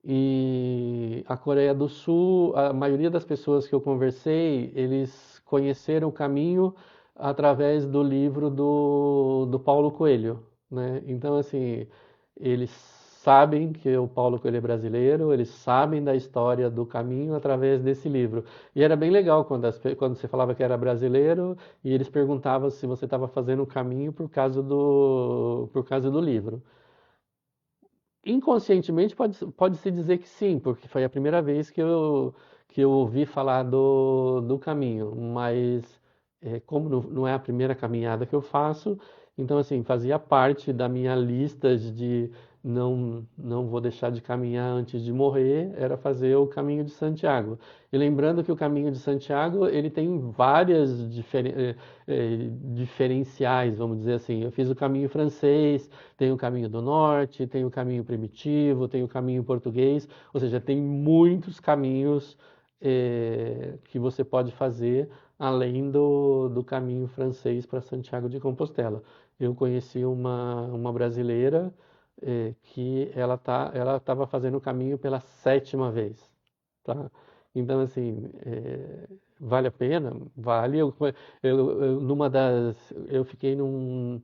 E a Coreia do Sul, a maioria das pessoas que eu conversei, eles conheceram o caminho através do livro do Paulo Coelho, né? Então, assim, eles sabem que o Paulo Coelho é brasileiro, eles sabem da história do caminho através desse livro. E era bem legal quando você falava que era brasileiro e eles perguntavam se você estava fazendo o caminho por causa do livro. Inconscientemente pode-se dizer que sim, porque foi a primeira vez que eu ouvi falar do caminho, mas como não é a primeira caminhada que eu faço, então assim, fazia parte da minha lista de não vou deixar de caminhar antes de morrer, era fazer o caminho de Santiago. E lembrando que o caminho de Santiago, ele tem várias diferenciais, vamos dizer assim. Eu fiz o caminho francês, tem o caminho do norte, tem o caminho primitivo, tem o caminho português, ou seja, tem muitos caminhos que você pode fazer além do caminho francês para Santiago de Compostela. Eu conheci uma brasileira que ela estava fazendo o caminho pela 7ª vez, tá? Então, assim, vale a pena? Vale. Eu fiquei num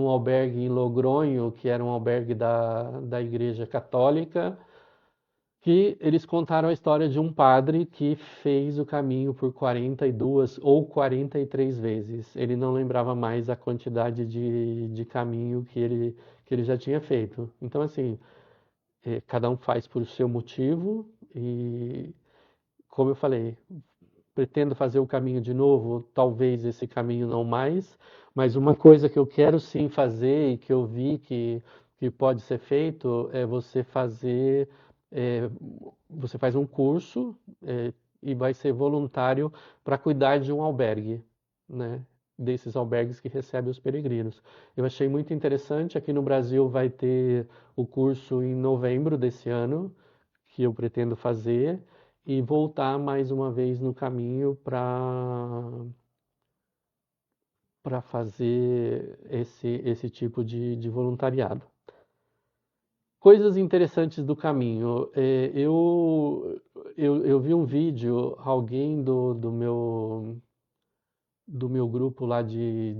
albergue em Logronho, que era um albergue da Igreja Católica, que eles contaram a história de um padre que fez o caminho por 42 ou 43 vezes. Ele não lembrava mais a quantidade de caminho que ele já tinha feito. Então, assim, cada um faz por seu motivo e, como eu falei, pretendo fazer o caminho de novo, talvez esse caminho não mais, mas uma coisa que eu quero sim fazer e que eu vi que pode ser feito é é, você faz um curso e vai ser voluntário para cuidar de um albergue, né? Desses albergues que recebem os peregrinos. Eu achei muito interessante. Aqui no Brasil vai ter o curso em novembro desse ano, que eu pretendo fazer e voltar mais uma vez no caminho para fazer esse tipo de voluntariado. Coisas interessantes do caminho. Eu vi um vídeo, alguém do meu grupo lá de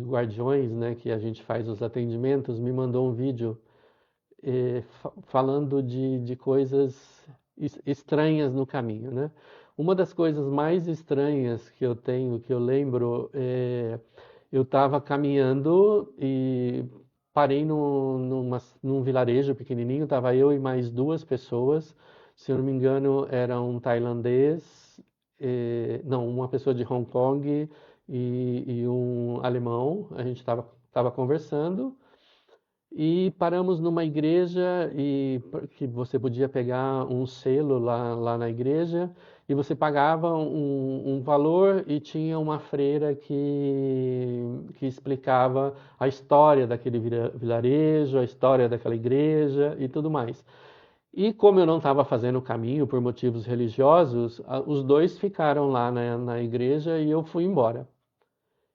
guardiões, né, que a gente faz os atendimentos, me mandou um vídeo falando de coisas estranhas no caminho, né? Uma das coisas mais estranhas que eu tenho, que eu lembro, eu estava caminhando e parei num vilarejo pequenininho, estava eu e mais duas pessoas, se eu não me engano, era um tailandês, não, uma pessoa de Hong Kong e um alemão, a gente estava conversando, e paramos numa igreja e que você podia pegar um selo lá na igreja e você pagava um valor e tinha uma freira que explicava a história daquele vilarejo, a história daquela igreja e tudo mais. E como eu não estava fazendo o caminho por motivos religiosos, os dois ficaram lá na igreja e eu fui embora.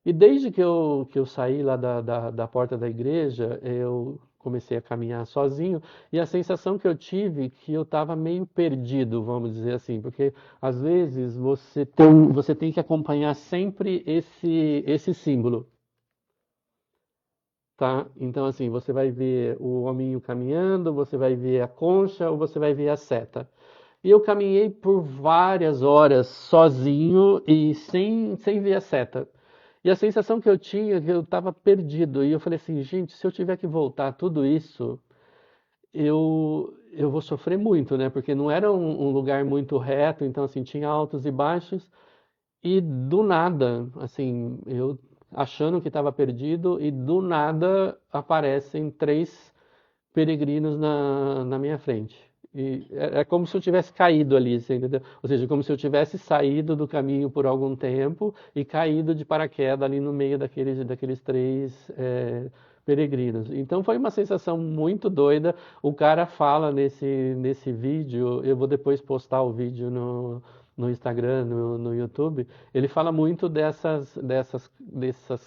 E desde que eu saí lá da porta da igreja, eu comecei a caminhar sozinho e a sensação que eu tive que eu estava meio perdido, vamos dizer assim, porque às vezes você tem que acompanhar sempre esse símbolo, tá? Então assim, você vai ver o hominho caminhando, você vai ver a concha ou você vai ver a seta. E eu caminhei por várias horas sozinho e sem ver a seta. E a sensação que eu tinha é que eu estava perdido. E eu falei assim, gente, se eu tiver que voltar tudo isso, eu vou sofrer muito, né? Porque não era um lugar muito reto, então assim, tinha altos e baixos. E do nada, assim, eu achando que estava perdido, e do nada aparecem três peregrinos na minha frente. E é como se eu tivesse caído ali, você entendeu? Ou seja, como se eu tivesse saído do caminho por algum tempo e caído de paraquedas ali no meio daqueles três peregrinos. Então foi uma sensação muito doida. O cara fala nesse vídeo, eu vou depois postar o vídeo no Instagram, no YouTube. Ele fala muito dessas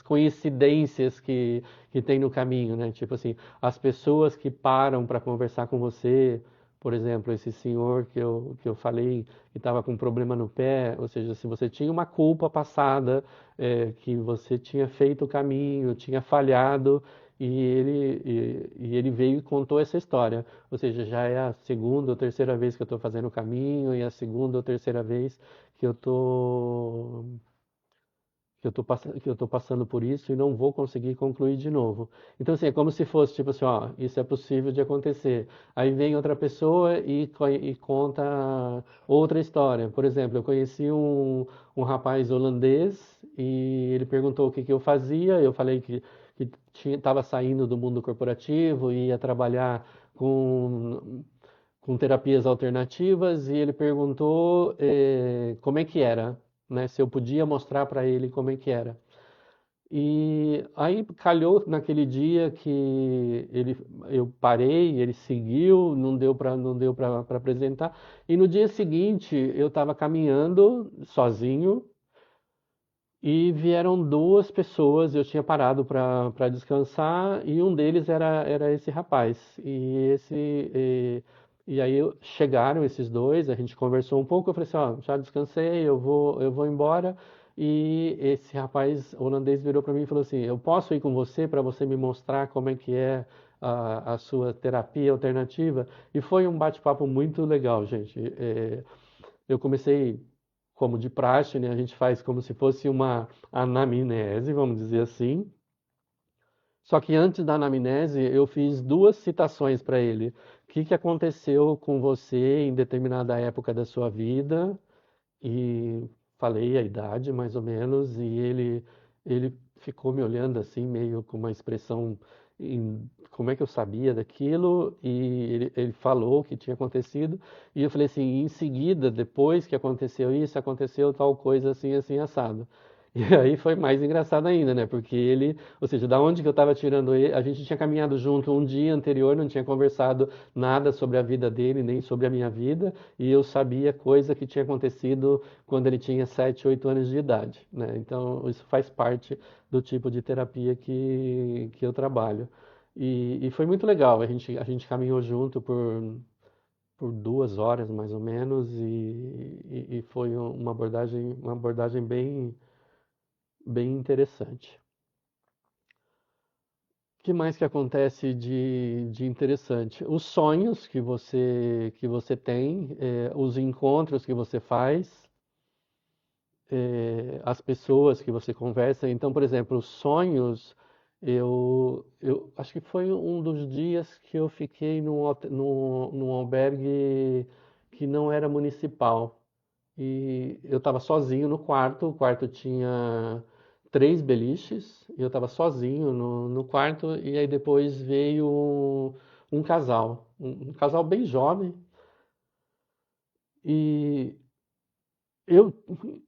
coincidências que tem no caminho, né? Tipo assim, as pessoas que param para conversar com você, por exemplo, esse senhor que eu falei que estava com um problema no pé, ou seja, se você tinha uma culpa passada, que você tinha feito o caminho, tinha falhado, e ele veio e contou essa história. Ou seja, já é a segunda ou terceira vez que eu estou fazendo o caminho, e a segunda ou terceira vez que eu estou que eu tô passando por isso e não vou conseguir concluir de novo. Então, assim, é como se fosse, tipo assim, ó, isso é possível de acontecer. Aí vem outra pessoa e conta outra história. Por exemplo, eu conheci um rapaz holandês e ele perguntou o que eu fazia. Eu falei que estava saindo do mundo corporativo e ia trabalhar com terapias alternativas e ele perguntou como é que era, né? Se eu podia mostrar para ele como é que era. E aí calhou naquele dia que eu parei, ele seguiu, não deu para apresentar. E no dia seguinte eu estava caminhando sozinho e vieram duas pessoas. Eu tinha parado para descansar e um deles era esse rapaz. E aí chegaram esses dois, a gente conversou um pouco. Eu falei assim: ó, já descansei, eu vou embora. E esse rapaz holandês virou para mim e falou assim: eu posso ir com você para você me mostrar como é que é a sua terapia alternativa. E foi um bate-papo muito legal, gente. Eu comecei como de praxe, né? A gente faz como se fosse uma anamnese, vamos dizer assim. Só que antes da anamnese, eu fiz duas citações para ele. O que que aconteceu com você em determinada época da sua vida? E falei a idade, mais ou menos, e ele ficou me olhando assim, meio com uma expressão, como é que eu sabia daquilo? E ele falou o que tinha acontecido, e eu falei assim, em seguida, depois que aconteceu isso, aconteceu tal coisa assim, assim, assado. E aí foi mais engraçado ainda, né? Porque ele, ou seja, da onde que eu estava tirando ele, a gente tinha caminhado junto um dia anterior, não tinha conversado nada sobre a vida dele, nem sobre a minha vida, e eu sabia coisa que tinha acontecido quando ele tinha 7, 8 anos de idade, né? Então, isso faz parte do tipo de terapia que eu trabalho. E foi muito legal, a gente caminhou junto por 2 horas, mais ou menos, e foi uma abordagem bem, bem interessante. O que mais que acontece de interessante? Os sonhos que você tem, os encontros que você faz, as pessoas que você conversa. Então, por exemplo, os sonhos, eu acho que foi um dos dias que eu fiquei num albergue que não era municipal. E eu estava sozinho no quarto, o quarto tinha 3 beliches, e eu estava sozinho no quarto, e aí depois veio um casal, um casal bem jovem, e eu,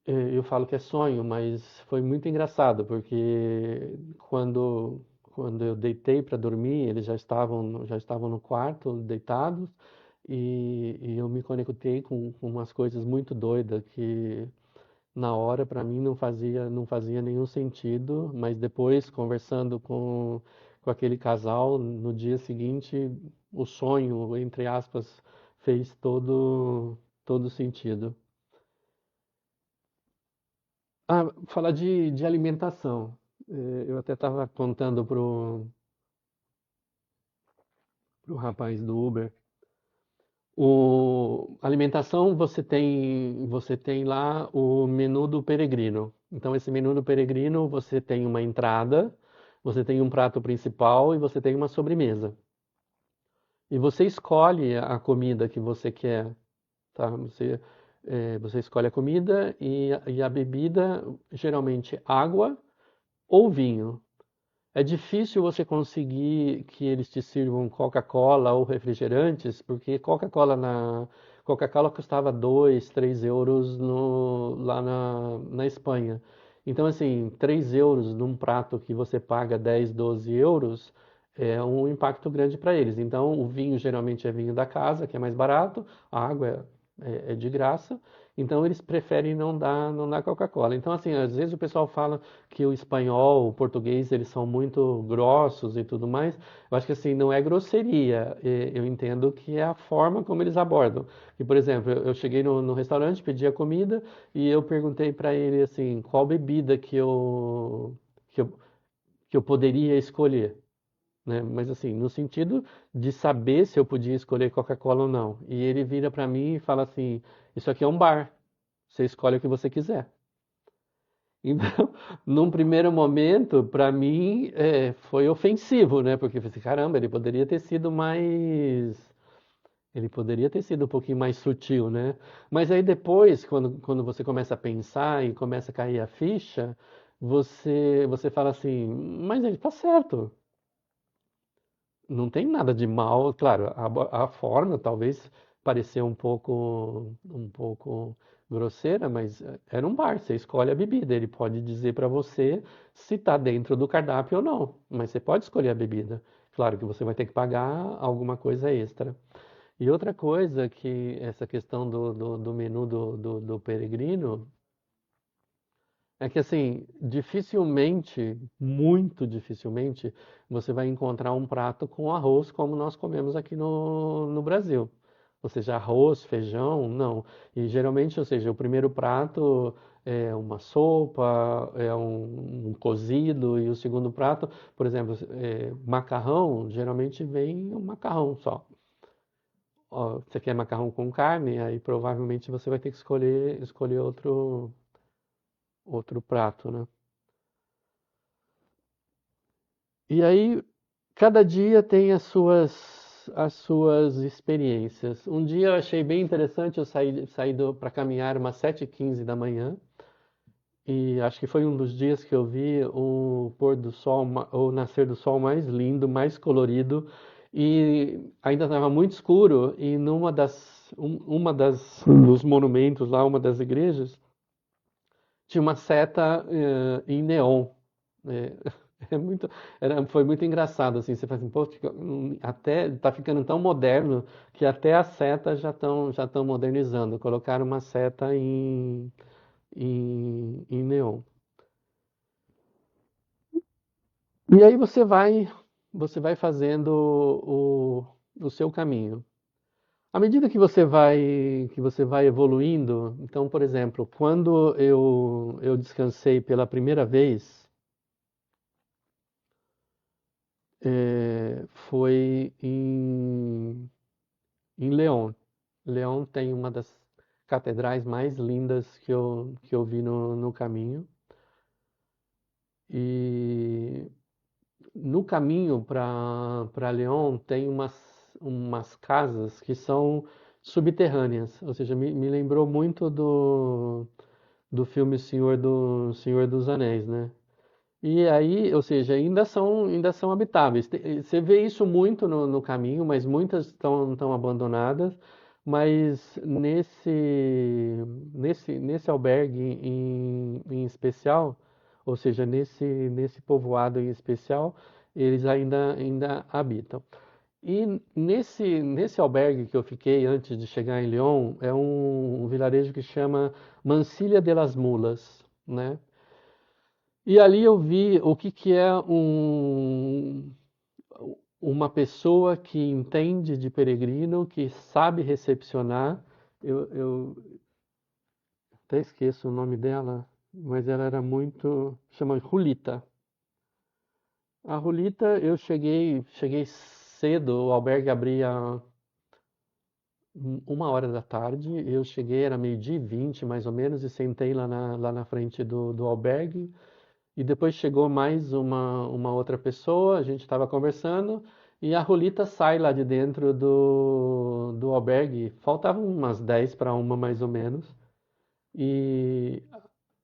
eu falo que é sonho, mas foi muito engraçado, porque quando eu deitei para dormir, eles já estavam no quarto, deitados, e eu me conectei com umas coisas muito doidas que na hora para mim não fazia nenhum sentido, mas depois conversando com aquele casal, no dia seguinte, o sonho, entre aspas, fez todo sentido. Ah, falar de alimentação. Eu até estava contando pro rapaz do Uber. Alimentação, você tem lá o menu do peregrino. Então, esse menu do peregrino, você tem uma entrada, você tem um prato principal e você tem uma sobremesa. E você escolhe a comida que você quer, tá? Você escolhe a comida e a bebida, geralmente água ou vinho. É difícil você conseguir que eles te sirvam Coca-Cola ou refrigerantes, porque Coca-Cola custava 2, 3 euros lá na Espanha. Então, assim, 3 euros num prato que você paga 10, 12 euros é um impacto grande para eles. Então, o vinho geralmente é vinho da casa, que é mais barato, a água é de graça. Então, eles preferem não dar Coca-Cola. Então, assim, às vezes o pessoal fala que o espanhol, o português, eles são muito grossos e tudo mais. Eu acho que assim, não é grosseria. Eu entendo que é a forma como eles abordam. E, por exemplo, eu cheguei no restaurante, pedi a comida e eu perguntei para ele assim, qual bebida que eu poderia escolher, né? Mas assim, no sentido de saber se eu podia escolher Coca-Cola ou não. E ele vira para mim e fala assim, isso aqui é um bar. Você escolhe o que você quiser. Então, num primeiro momento, para mim, foi ofensivo, né? Porque eu falei assim, caramba, ele poderia ter sido um pouquinho mais sutil, né? Mas aí depois, quando você começa a pensar e começa a cair a ficha, você fala assim, mas ele tá certo. Não tem nada de mal, claro, a forma talvez pareceu um pouco grosseira, mas era um bar, você escolhe a bebida, ele pode dizer para você se está dentro do cardápio ou não, mas você pode escolher a bebida. Claro que você vai ter que pagar alguma coisa extra. E outra coisa que essa questão do menu do peregrino é que assim, dificilmente, muito dificilmente, você vai encontrar um prato com arroz como nós comemos aqui no Brasil. ou seja, arroz, feijão, não. E geralmente, ou seja, o primeiro prato é uma sopa, é um cozido, e o segundo prato, por exemplo, macarrão, geralmente vem um macarrão só. Ó, você quer macarrão com carne, aí provavelmente você vai ter que escolher outro prato, né? E aí, cada dia tem as suas experiências. Um dia eu achei bem interessante, eu saí para caminhar umas 7h15 da manhã, e acho que foi um dos dias que eu vi o pôr do sol, ou nascer do sol mais lindo, mais colorido, e ainda estava muito escuro, e dos monumentos lá, uma das igrejas, tinha uma seta em neon. É, é muito, foi muito engraçado, assim, você fala assim, pô, até tá ficando tão moderno que até as setas já estão modernizando, colocaram uma seta em neon. E aí você vai fazendo o seu caminho. À medida que você vai evoluindo, então, por exemplo, quando eu descansei pela primeira vez, foi em León. León tem uma das catedrais mais lindas que eu vi no caminho. E no caminho para León tem umas casas que são subterrâneas, ou seja, me lembrou muito do filme Senhor dos Anéis, né? E aí, ou seja, ainda são habitáveis. Você vê isso muito no caminho, mas muitas estão abandonadas. Mas nesse albergue em especial, ou seja, nesse povoado em especial, eles ainda habitam. E nesse albergue que eu fiquei antes de chegar em Lyon, é um vilarejo que chama Mansilla de las Mulas, né? E ali eu vi o que que é uma pessoa que entende de peregrino, que sabe recepcionar. Eu até esqueço o nome dela, mas ela era muito. Chama Julita. A Julita, eu cheguei cedo, o albergue abria 1h da tarde. Eu cheguei, era 12h20 mais ou menos, e sentei lá na frente do albergue. E depois chegou mais uma outra pessoa, a gente estava conversando, e a Rolita sai lá de dentro do albergue. Faltavam umas 10 para uma mais ou menos. E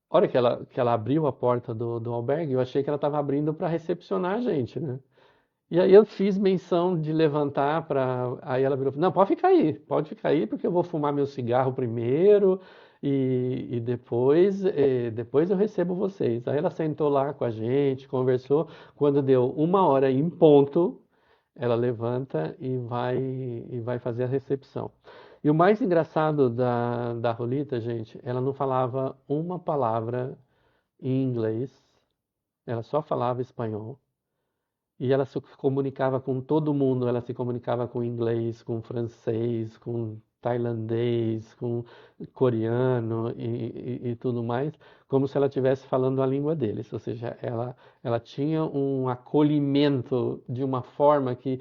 a hora que ela abriu a porta do albergue, eu achei que ela estava abrindo para recepcionar a gente, né? E aí eu fiz menção de levantar para. Aí ela virou, não, pode ficar aí, porque eu vou fumar meu cigarro primeiro e depois eu recebo vocês. Aí ela sentou lá com a gente, conversou. Quando deu 1h em ponto, ela levanta e vai fazer a recepção. E o mais engraçado da Rolita, gente, ela não falava uma palavra em inglês, ela só falava espanhol. E ela se comunicava com todo mundo, ela se comunicava com inglês, com francês, com tailandês, com coreano e tudo mais, como se ela estivesse falando a língua deles. Ou seja, ela tinha um acolhimento de uma forma que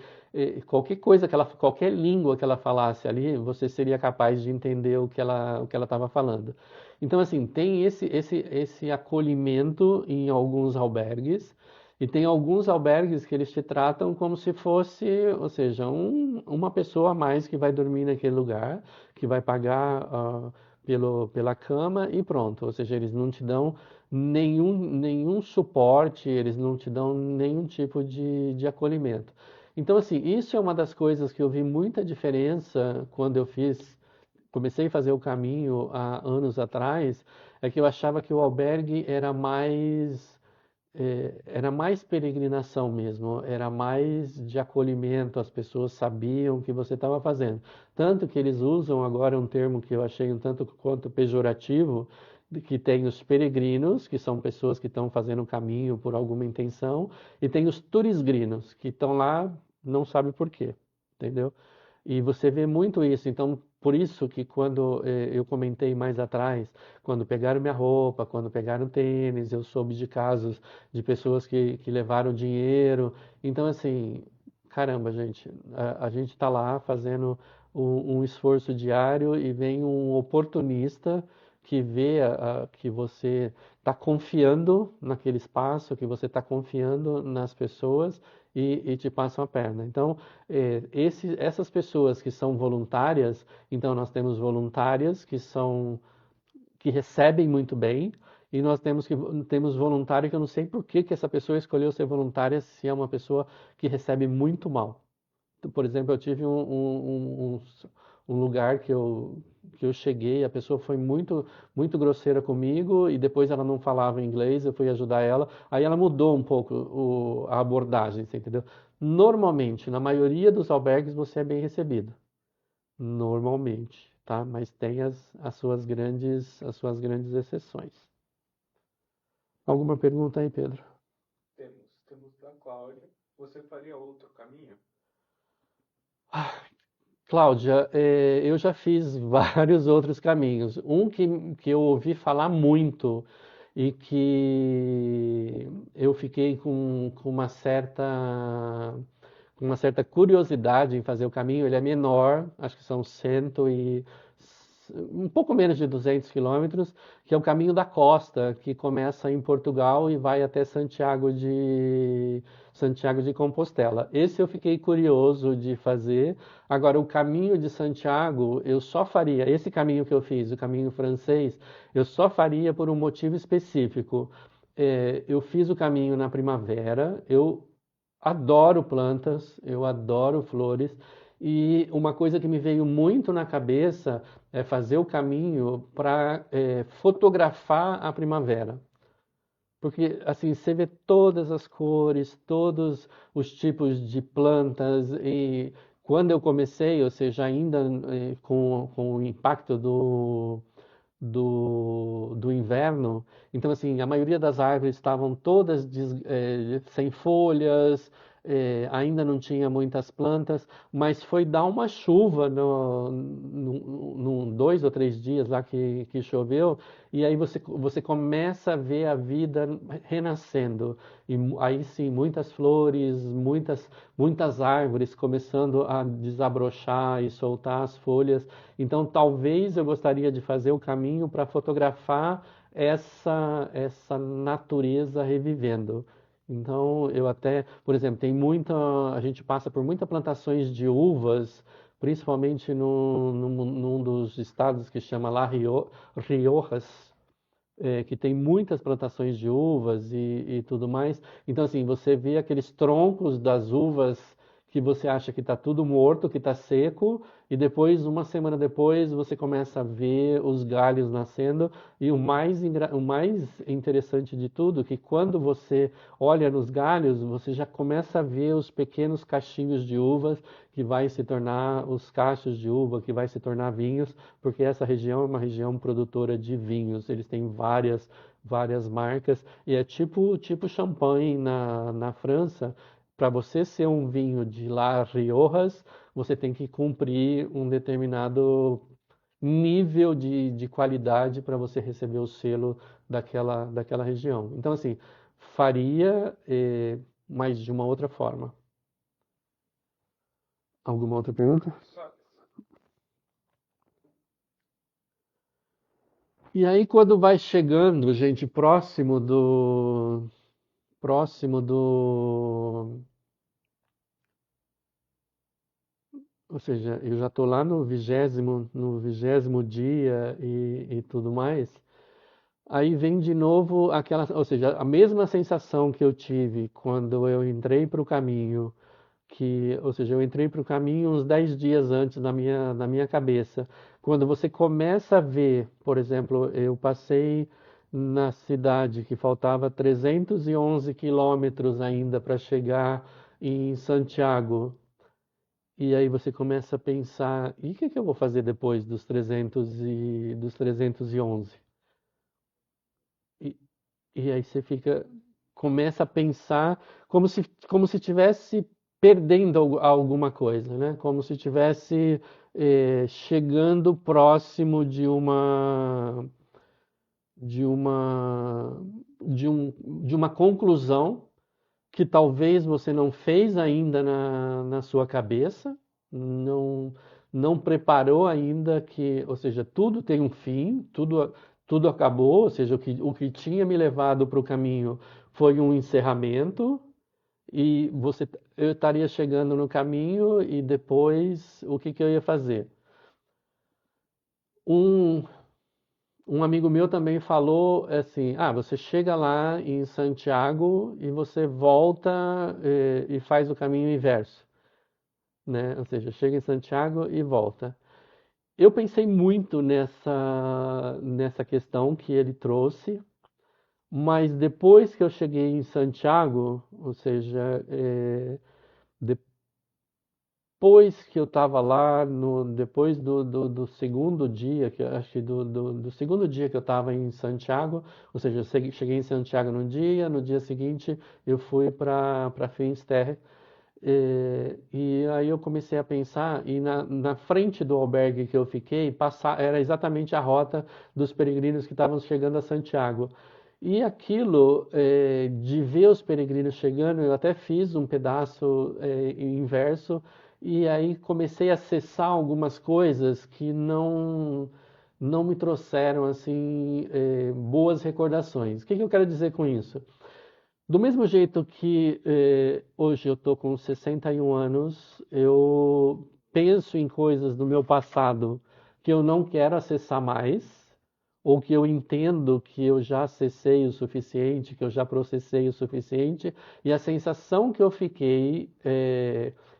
qualquer coisa qualquer língua que ela falasse ali, você seria capaz de entender o que ela estava falando. Então, assim, tem esse acolhimento em alguns albergues. E tem alguns albergues que eles te tratam como se fosse, ou seja, uma pessoa a mais que vai dormir naquele lugar, que vai pagar pela cama e pronto. Ou seja, eles não te dão nenhum suporte, eles não te dão nenhum tipo de acolhimento. Então, assim, isso é uma das coisas que eu vi muita diferença quando comecei a fazer o caminho há anos atrás, é que eu achava que o albergue era mais peregrinação mesmo, era mais de acolhimento, as pessoas sabiam o que você estava fazendo. Tanto que eles usam agora um termo que eu achei um tanto quanto pejorativo, de que tem os peregrinos, que são pessoas que estão fazendo o caminho por alguma intenção, e tem os turisgrinos, que estão lá, não sabe por quê, entendeu? E você vê muito isso. Então, por isso que quando eu comentei mais atrás, quando pegaram minha roupa, quando pegaram tênis, eu soube de casos de pessoas que levaram dinheiro. Então, assim, caramba, gente, a gente está lá fazendo um esforço diário e vem um oportunista que vê que você está confiando naquele espaço, que você está confiando nas pessoas e te passam a perna. Então, essas pessoas que são voluntárias, então nós temos voluntárias que recebem muito bem e nós temos voluntário que eu não sei por que essa pessoa escolheu ser voluntária se é uma pessoa que recebe muito mal. Por exemplo, eu tive um lugar que eu cheguei, a pessoa foi muito grosseira comigo e depois ela não falava inglês, eu fui ajudar ela, aí ela mudou um pouco a abordagem, você entendeu? Normalmente, na maioria dos albergues você é bem recebido, normalmente, tá? Mas tem as suas grandes exceções. Alguma pergunta aí, Pedro? Temos da Cláudia. Você faria outro caminho? Cláudia, eu já fiz vários outros caminhos. Um que eu ouvi falar muito e que eu fiquei com uma certa curiosidade em fazer o caminho, ele é menor, acho que são um pouco menos de 200 quilômetros, que é o caminho da costa, que começa em Portugal e vai até Santiago de Compostela. Esse eu fiquei curioso de fazer. Agora, o caminho de Santiago, eu só faria, esse caminho que eu fiz, o caminho francês, eu só faria por um motivo específico. Eu fiz o caminho na primavera, eu adoro plantas, eu adoro flores, e uma coisa que me veio muito na cabeça é fazer o caminho para fotografar a primavera. Porque assim, você vê todas as cores, todos os tipos de plantas, e quando eu comecei, ou seja, ainda com o impacto do inverno. Então, assim, a maioria das árvores estavam todas sem folhas, ainda não tinha muitas plantas, mas foi dar uma chuva no 2 ou 3 dias lá que choveu, e aí você começa a ver a vida renascendo. E aí sim, muitas flores, muitas árvores começando a desabrochar e soltar as folhas. Então, talvez eu gostaria de fazer o caminho para fotografar essa natureza revivendo. Então, eu até, por exemplo, a gente passa por muitas plantações de uvas, principalmente num dos estados que chama La Riojas, que tem muitas plantações de uvas e tudo mais. Então, assim, você vê aqueles troncos das uvas que você acha que está tudo morto, que está seco, e depois, uma semana depois, você começa a ver os galhos nascendo. E o mais interessante de tudo é que quando você olha nos galhos, você já começa a ver os pequenos cachinhos de uvas que vai se tornar os cachos de uva, que vai se tornar vinhos, porque essa região é uma região produtora de vinhos. Eles têm várias marcas e é tipo champanhe na França. Para você ser um vinho de La Riojas, você tem que cumprir um determinado nível de qualidade para você receber o selo daquela região. Então, assim, faria, mas de uma outra forma. Alguma outra pergunta? Só- E aí, quando vai chegando, gente, próximo do, ou seja, eu já estou lá no vigésimo dia e tudo mais. Aí vem de novo aquela, ou seja, a mesma sensação que eu tive quando eu entrei para o caminho, ou seja, eu entrei para o caminho uns 10 dias antes na minha cabeça. Quando você começa a ver, por exemplo, eu passei na cidade que faltava 311 quilômetros ainda para chegar em Santiago. E aí você começa a pensar, e o que que eu vou fazer depois dos 311? E, e aí você começa a pensar como se tivesse perdendo alguma coisa, né? Como se estivesse chegando próximo de uma, de uma conclusão que talvez você não fez ainda na sua cabeça, não, não preparou ainda que, ou seja, tudo tem um fim, tudo acabou, ou seja, o que tinha me levado para o caminho foi um encerramento, e eu estaria chegando no caminho e depois o que que eu ia fazer? Um, um amigo meu também falou assim: ah, você chega lá em Santiago e você volta e faz o caminho inverso, né? Ou seja, chega em Santiago e volta. Eu pensei muito nessa questão que ele trouxe, mas depois que eu cheguei em Santiago, ou seja, depois que eu estava lá, depois do segundo dia, que eu acho que do segundo dia que eu estava em Santiago, ou seja, eu cheguei em Santiago no dia seguinte eu fui para Finisterre, e aí eu comecei a pensar, e na frente do albergue que eu fiquei, era exatamente a rota dos peregrinos que estavam chegando a Santiago. E aquilo, de ver os peregrinos chegando, eu até fiz um pedaço inverso, e aí comecei a acessar algumas coisas que não me trouxeram assim boas recordações. O que que eu quero dizer com isso? Do mesmo jeito que hoje eu estou com 61 anos, eu penso em coisas do meu passado que eu não quero acessar mais, ou que eu entendo que eu já acessei o suficiente, que eu já processei o suficiente, e a sensação que eu fiquei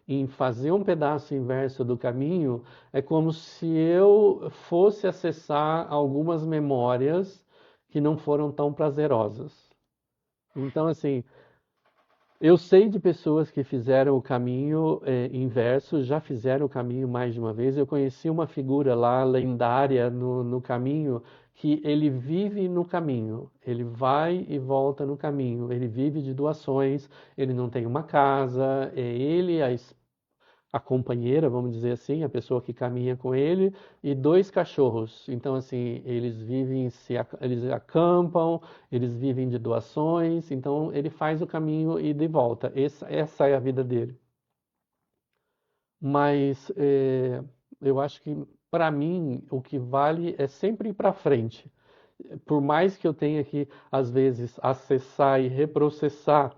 em fazer um pedaço inverso do caminho é como se eu fosse acessar algumas memórias que não foram tão prazerosas. Então, assim, eu sei de pessoas que fizeram o caminho inverso, já fizeram o caminho mais de uma vez. Eu conheci uma figura lá lendária no caminho, que ele vive no caminho, ele vai e volta no caminho, ele vive de doações, ele não tem uma casa, é ele, a companheira, vamos dizer assim, a pessoa que caminha com ele, e dois cachorros. Então, assim, eles acampam, eles vivem de doações, então ele faz o caminho e de volta. Essa é a vida dele. Mas eu acho que, para mim, o que vale é sempre ir para frente. Por mais que eu tenha que, às vezes, acessar e reprocessar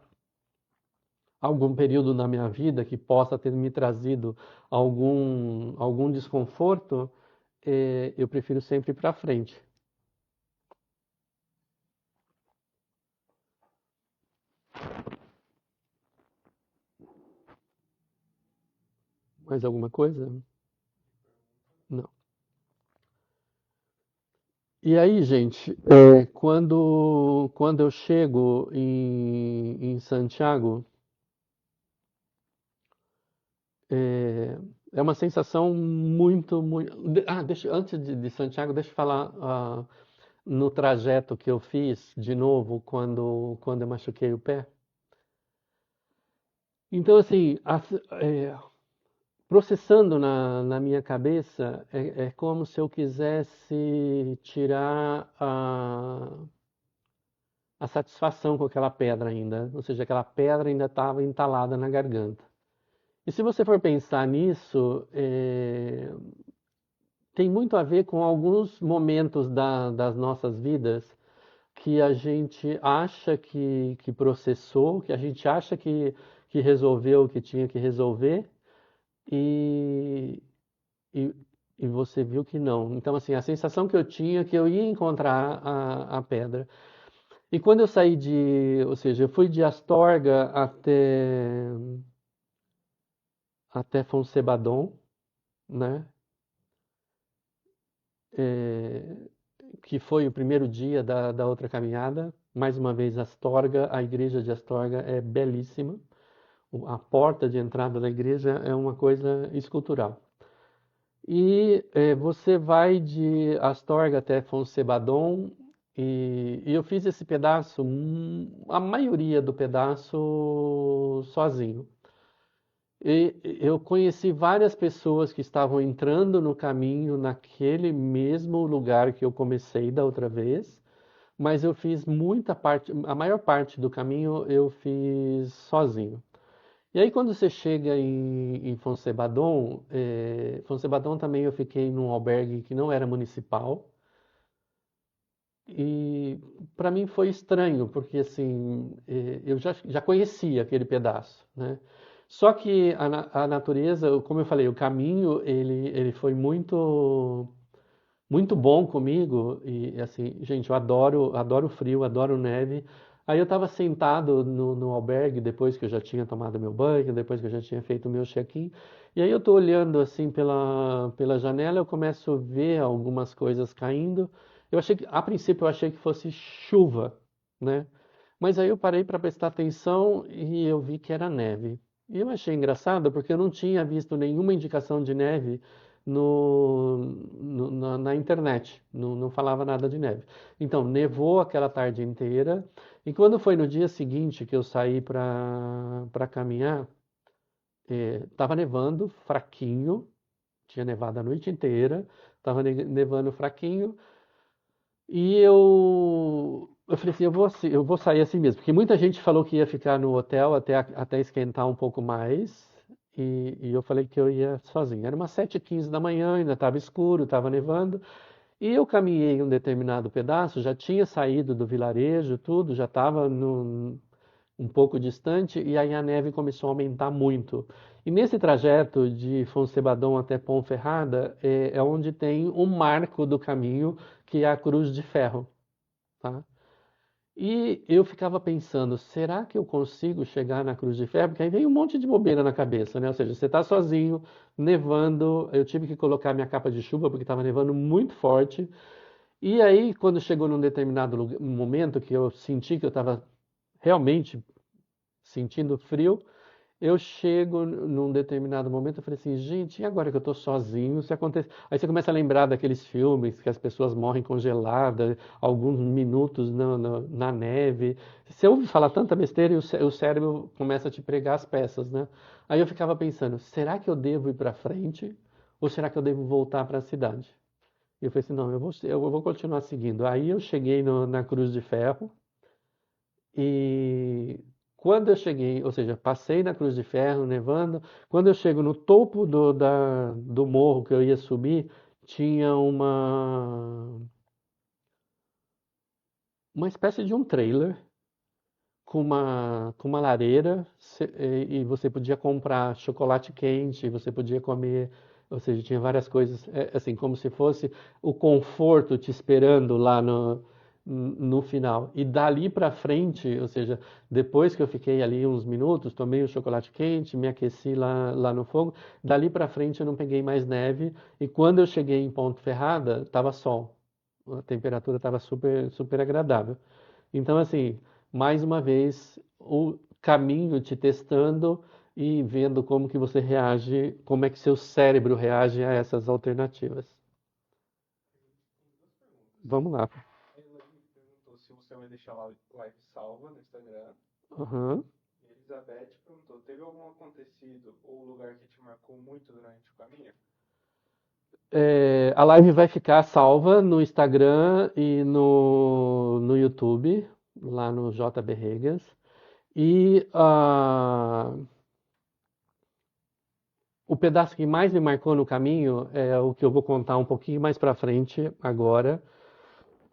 algum período na minha vida que possa ter me trazido algum desconforto, eu prefiro sempre ir para frente. Mais alguma coisa? Não. E aí, gente, quando eu chego em Santiago, é, é uma sensação muito. Antes de Santiago, deixa eu falar no trajeto que eu fiz de novo quando eu machuquei o pé. Então, assim, processando na minha cabeça, é como se eu quisesse tirar a satisfação com aquela pedra ainda, ou seja, aquela pedra ainda estava entalada na garganta. E se você for pensar nisso, tem muito a ver com alguns momentos das nossas vidas que a gente acha que processou, que a gente acha que resolveu o que tinha que resolver, e, e, e você viu que não. Então, assim, a sensação que eu tinha é que eu ia encontrar a pedra. E quando eu saí ou seja, eu fui de Astorga até Fonsebadon, né? É, que foi o primeiro dia da outra caminhada. Mais uma vez, Astorga, a igreja de Astorga é belíssima. A porta de entrada da igreja é uma coisa escultural. E você vai de Astorga até Fonsebadon, e eu fiz esse pedaço, a maioria do pedaço sozinho. E eu conheci várias pessoas que estavam entrando no caminho naquele mesmo lugar que eu comecei da outra vez, mas eu fiz muita parte, a maior parte do caminho eu fiz sozinho. E aí quando você chega em Fonsebadon, Fonsebadon também eu fiquei num albergue que não era municipal, e para mim foi estranho, porque assim, eu já conhecia aquele pedaço, né? Só que a natureza, como eu falei, o caminho, ele foi muito bom comigo. E assim, gente, eu adoro frio, adoro neve. Aí eu estava sentado no albergue, depois que eu já tinha tomado meu banho, depois que eu já tinha feito o meu check-in. E aí eu estou olhando assim pela janela, eu começo a ver algumas coisas caindo. A princípio eu achei que fosse chuva, né? Mas aí eu parei para prestar atenção e eu vi que era neve. E eu achei engraçado porque eu não tinha visto nenhuma indicação de neve na internet. Não, não falava nada de neve. Então, nevou aquela tarde inteira. E quando foi no dia seguinte que eu saí para caminhar, estava nevando fraquinho. Tinha nevado a noite inteira. Estava nevando fraquinho. E eu falei assim, eu vou sair assim mesmo, porque muita gente falou que ia ficar no hotel até esquentar um pouco mais, e eu falei que eu ia sozinho. Era umas 7h15 da manhã, ainda estava escuro, estava nevando, e eu caminhei um determinado pedaço, já tinha saído do vilarejo, tudo, já estava um pouco distante, e aí a neve começou a aumentar muito. E nesse trajeto de Fonsebadon até Ponferrada, é onde tem um marco do caminho, que é a Cruz de Ferro, tá? E eu ficava pensando, será que eu consigo chegar na Cruz de Ferro? Porque aí vem um monte de bobeira na cabeça, né? Ou seja, você está sozinho, nevando, eu tive que colocar minha capa de chuva porque estava nevando muito forte. E aí, quando chegou num determinado momento que eu senti que eu estava realmente sentindo frio, eu chego num determinado momento, eu falei assim, gente, e agora que eu tô sozinho, se acontece... Aí você começa a lembrar daqueles filmes que as pessoas morrem congeladas, alguns minutos na neve. Você ouve falar tanta besteira e o cérebro começa a te pregar as peças, né? Aí eu ficava pensando, será que eu devo ir para frente ou será que eu devo voltar para a cidade? E eu falei assim, não, eu vou continuar seguindo. Aí eu cheguei na Cruz de Ferro, e quando eu cheguei, ou seja, passei na Cruz de Ferro, nevando, quando eu chego no topo do morro que eu ia subir, tinha uma espécie de um trailer com uma lareira, e você podia comprar chocolate quente, você podia comer, ou seja, tinha várias coisas, assim, como se fosse o conforto te esperando lá no final. E dali para frente, ou seja, depois que eu fiquei ali uns minutos, tomei o chocolate quente, me aqueci lá no fogo, dali para frente eu não peguei mais neve, e quando eu cheguei em Ponte Ferrada, estava sol. A temperatura estava super, super agradável. Então, assim, mais uma vez, o caminho te testando e vendo como que você reage, como é que seu cérebro reage a essas alternativas. Vamos lá. A Elaine perguntou se você vai deixar a live salva no Instagram. Aham. E a Elizabeth perguntou, teve algum acontecido ou lugar que te marcou muito durante o caminho? A live vai ficar salva no Instagram e no YouTube, lá no JB Regas. E o pedaço que mais me marcou no caminho é o que eu vou contar um pouquinho mais para frente agora,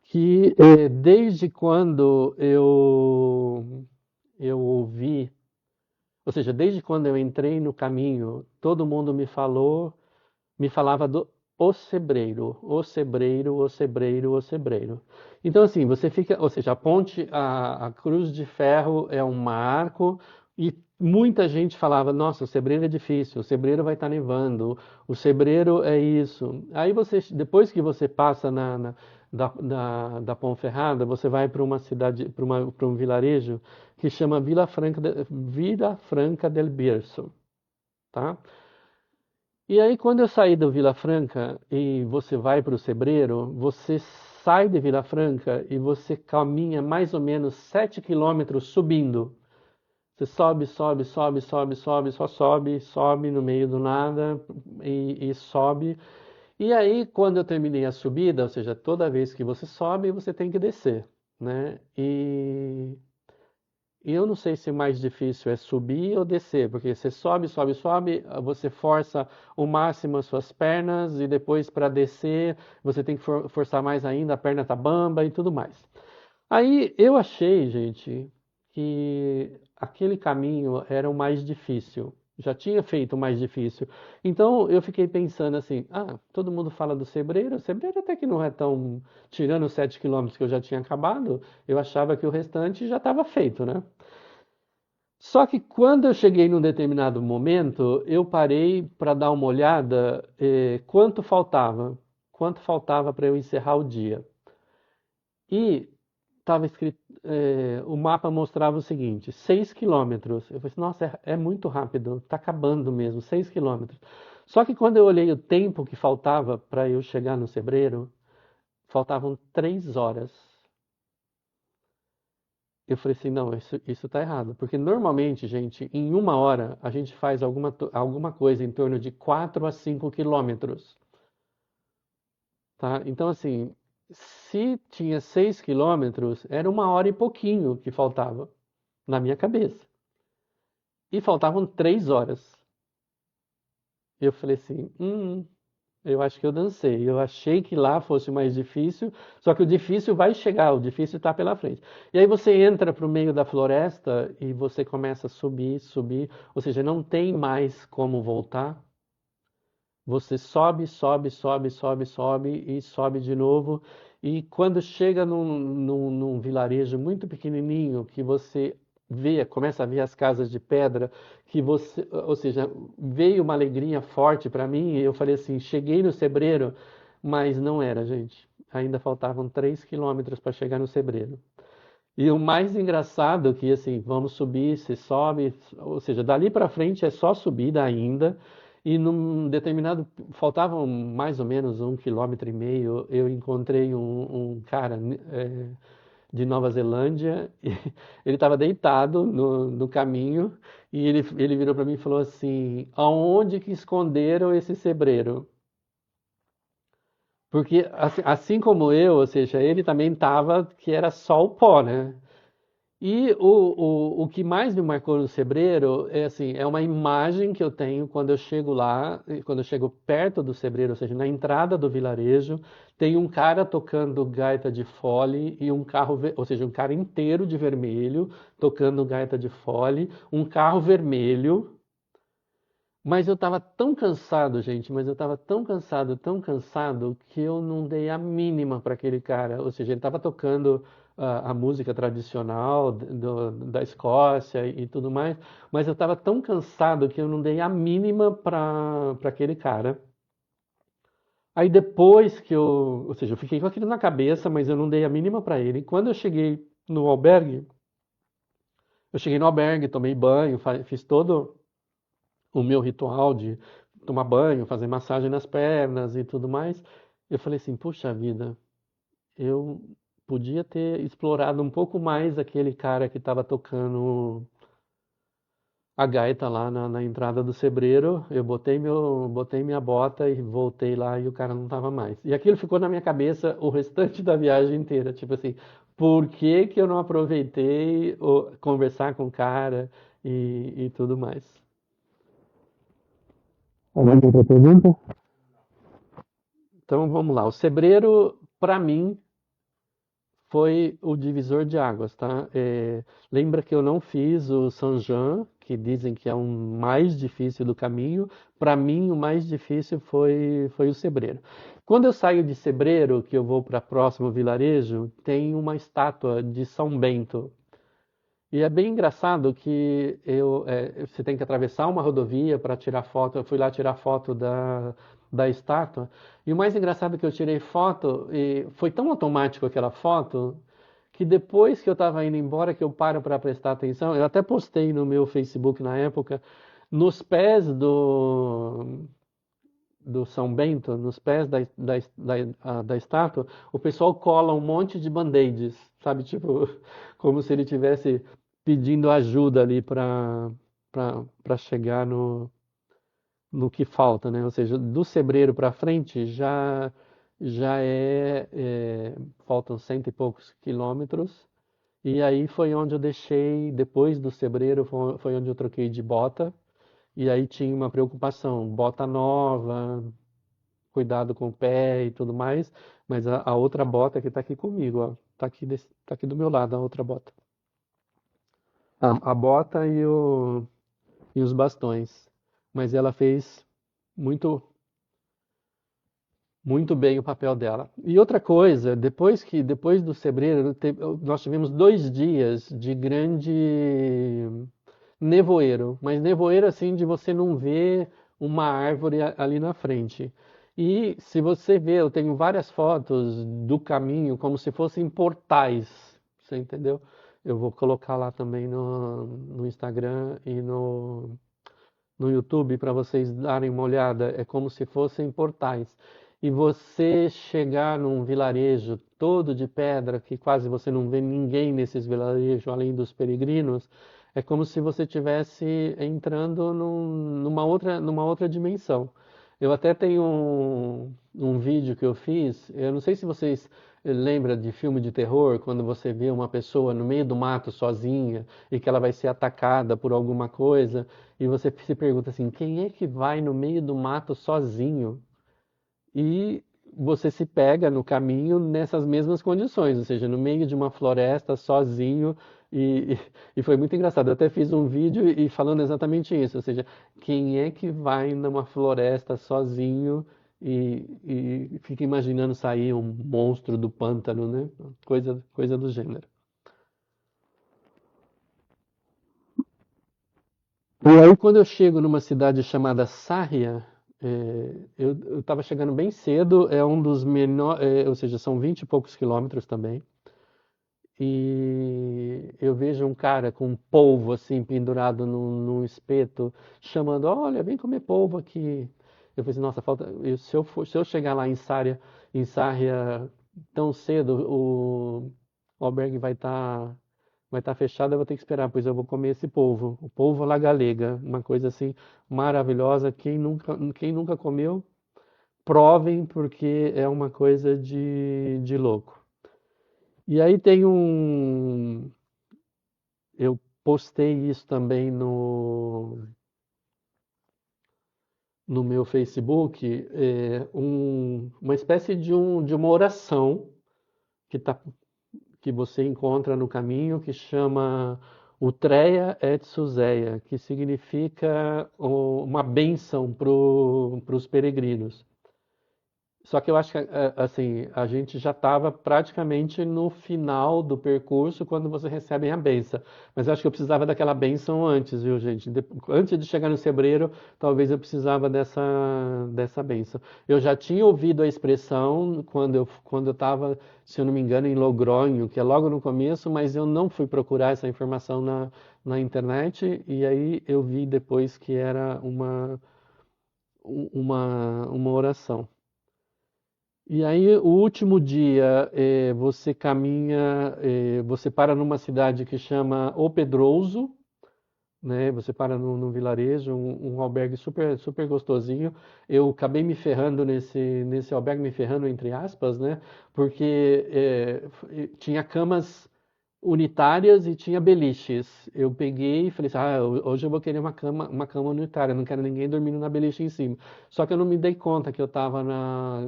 que desde quando eu ouvi, ou seja, desde quando eu entrei no caminho, todo mundo me falava do o sebreiro, o sebreiro, o sebreiro, o sebreiro. Então assim, você fica, ou seja, a Cruz de Ferro é um marco e muita gente falava, nossa, o sebreiro é difícil, o sebreiro vai estar nevando, o sebreiro é isso. Aí você, depois que você passa da Ponferrada, você vai para uma cidade, para um vilarejo que chama Vila Franca del Bierzo, tá? E aí, quando eu saí do Vila Franca e você vai para o Sebreiro, você sai de Vila Franca e você caminha mais ou menos 7 quilômetros subindo. Você sobe, sobe, sobe, sobe, sobe, só sobe, sobe no meio do nada e sobe. E aí, quando eu terminei a subida, ou seja, toda vez que você sobe, você tem que descer, né? E eu não sei se o mais difícil é subir ou descer, porque você sobe, sobe, sobe, você força o máximo as suas pernas e depois para descer você tem que forçar mais ainda, a perna tá bamba e tudo mais. Aí eu achei, gente, que aquele caminho era o mais difícil. Já tinha feito o mais difícil. Então eu fiquei pensando assim: ah, todo mundo fala do Sebreiro. O Sebreiro até que não é tão. Tirando os 7 quilômetros que eu já tinha acabado, eu achava que o restante já estava feito, né? Só que quando eu cheguei num determinado momento, eu parei para dar uma olhada quanto faltava para eu encerrar o dia. E estava escrito, o mapa mostrava o seguinte, 6 quilômetros. Eu falei assim, nossa, é muito rápido, está acabando mesmo, 6 quilômetros. Só que quando eu olhei o tempo que faltava para eu chegar no Sebreiro, faltavam 3 horas. Eu falei assim, não, isso tá errado. Porque normalmente, gente, em 1 hora a gente faz alguma coisa em torno de 4 a 5 quilômetros. Tá? Então, assim, se tinha 6 quilômetros, era 1 hora e pouquinho que faltava na minha cabeça. E faltavam 3 horas. Eu falei assim, eu acho que eu dancei. Eu achei que lá fosse o mais difícil, só que o difícil vai chegar, o difícil está pela frente. E aí você entra para o meio da floresta e você começa a subir, subir, ou seja, não tem mais como voltar. Você sobe, sobe, sobe, sobe, sobe e sobe de novo. E quando chega num vilarejo muito pequenininho, que você vê, começa a ver as casas de pedra, que você, ou seja, veio uma alegria forte para mim. E eu falei assim, cheguei no Sebreiro, mas não era, gente. Ainda faltavam 3 quilômetros para chegar no Sebreiro. E o mais engraçado é que assim, vamos subir, se sobe, ou seja, dali para frente é só subida ainda. E num determinado, faltavam mais ou menos 1,5 km, eu encontrei um cara de Nova Zelândia, e ele estava deitado no caminho, e ele virou para mim e falou assim, aonde que esconderam esse sebreiro? Porque assim como eu, ou seja, ele também estava, que era só o pó, né? E o que mais me marcou no Sebreiro é assim, é uma imagem que eu tenho quando eu chego lá, quando eu chego perto do Sebreiro, ou seja, na entrada do vilarejo, tem um cara tocando gaita de fole e um carro, ou seja, um cara inteiro de vermelho tocando gaita de fole, um carro vermelho. Mas eu estava tão cansado, gente, mas eu estava tão cansado, que eu não dei a mínima para aquele cara. Ou seja, ele estava tocando a música tradicional da Escócia e tudo mais, mas eu estava tão cansado que eu não dei a mínima para aquele cara. Aí depois que ou seja, eu fiquei com aquilo na cabeça, mas eu não dei a mínima para ele. E quando eu cheguei no albergue, tomei banho, fiz todo o meu ritual de tomar banho, fazer massagem nas pernas e tudo mais, eu falei assim, puxa vida, eu podia ter explorado um pouco mais aquele cara que estava tocando a gaita lá na entrada do Sebreiro. Eu botei minha bota e voltei lá e o cara não estava mais. E aquilo ficou na minha cabeça o restante da viagem inteira, tipo assim, por que que eu não aproveitei conversar com o cara e tudo mais? Alguma outra pergunta? Então vamos lá. O Sebreiro, para mim, foi o divisor de águas, tá? Lembra que eu não fiz o Saint-Jean, que dizem que é o mais difícil do caminho. Para mim, o mais difícil foi o Sebreiro. Quando eu saio de Sebreiro, que eu vou para o próximo vilarejo, tem uma estátua de São Bento. E é bem engraçado que você tem que atravessar uma rodovia para tirar foto. Eu fui lá tirar foto da estátua. E o mais engraçado é que eu tirei foto e foi tão automático aquela foto que depois que eu estava indo embora, que eu paro para prestar atenção, eu até postei no meu Facebook na época, nos pés do São Bento, nos pés da estátua, o pessoal cola um monte de band-aids, sabe? Tipo, como se ele tivesse pedindo ajuda ali para chegar no que falta, né? Ou seja, do Sebreiro para frente já faltam cento e poucos quilômetros. E aí foi onde eu deixei, depois do Sebreiro, foi onde eu troquei de bota. E aí tinha uma preocupação, bota nova, cuidado com o pé e tudo mais. Mas a outra bota que está aqui comigo, ó, tá aqui do meu lado, a outra bota. A bota e os bastões. Mas ela fez muito, muito bem o papel dela. E outra coisa, depois do Sebreiro, nós tivemos 2 dias de grande nevoeiro, mas nevoeiro assim de você não ver uma árvore ali na frente. E se você ver, eu tenho várias fotos do caminho como se fossem portais, você entendeu? Eu vou colocar lá também no Instagram e no YouTube para vocês darem uma olhada. É como se fossem portais. E você chegar num vilarejo todo de pedra, que quase você não vê ninguém nesses vilarejos além dos peregrinos, é como se você estivesse entrando numa outra dimensão. Eu até tenho um vídeo que eu fiz, eu não sei se vocês lembram de filme de terror, quando você vê uma pessoa no meio do mato sozinha e que ela vai ser atacada por alguma coisa, e você se pergunta assim, quem é que vai no meio do mato sozinho? E você se pega no caminho nessas mesmas condições, ou seja, no meio de uma floresta, sozinho, e foi muito engraçado. Eu até fiz um vídeo e falando exatamente isso, ou seja, quem é que vai numa floresta sozinho e fica imaginando sair um monstro do pântano, né? Coisa do gênero. E aí, quando eu chego numa cidade chamada Sarria, eu estava chegando bem cedo, é um dos menores, ou seja, são 20 e poucos quilômetros também, e eu vejo um cara com um polvo assim pendurado num espeto, chamando, olha, vem comer polvo aqui. Eu falei assim, nossa, se eu chegar lá em Sarria tão cedo, o albergue vai estar fechado, eu vou ter que esperar, pois eu vou comer esse polvo, o polvo à la galega, uma coisa assim maravilhosa. Quem nunca comeu, provem, porque é uma coisa de louco. E aí eu postei isso também no meu Facebook, uma espécie de uma oração que tá que você encontra no caminho, que chama Utreia et Suseia, que significa uma bênção para os peregrinos. Só que eu acho que assim, a gente já estava praticamente no final do percurso quando você recebe a bênção. Mas eu acho que eu precisava daquela bênção antes, viu, gente? Antes de chegar no Sebreiro, talvez eu precisava dessa bênção. Eu já tinha ouvido a expressão quando eu estava, se eu não me engano, em Logronho, que é logo no começo, mas eu não fui procurar essa informação na internet, e aí eu vi depois que era uma oração. E aí, o último dia, você caminha, você para numa cidade que chama O Pedroso, né? Você para num vilarejo, um albergue super, super gostosinho. Eu acabei me ferrando nesse albergue, me ferrando entre aspas, né? Porque tinha camas unitárias e tinha beliches. Eu peguei e falei assim, hoje eu vou querer uma cama unitária, não quero ninguém dormindo na beliche em cima. Só que eu não me dei conta que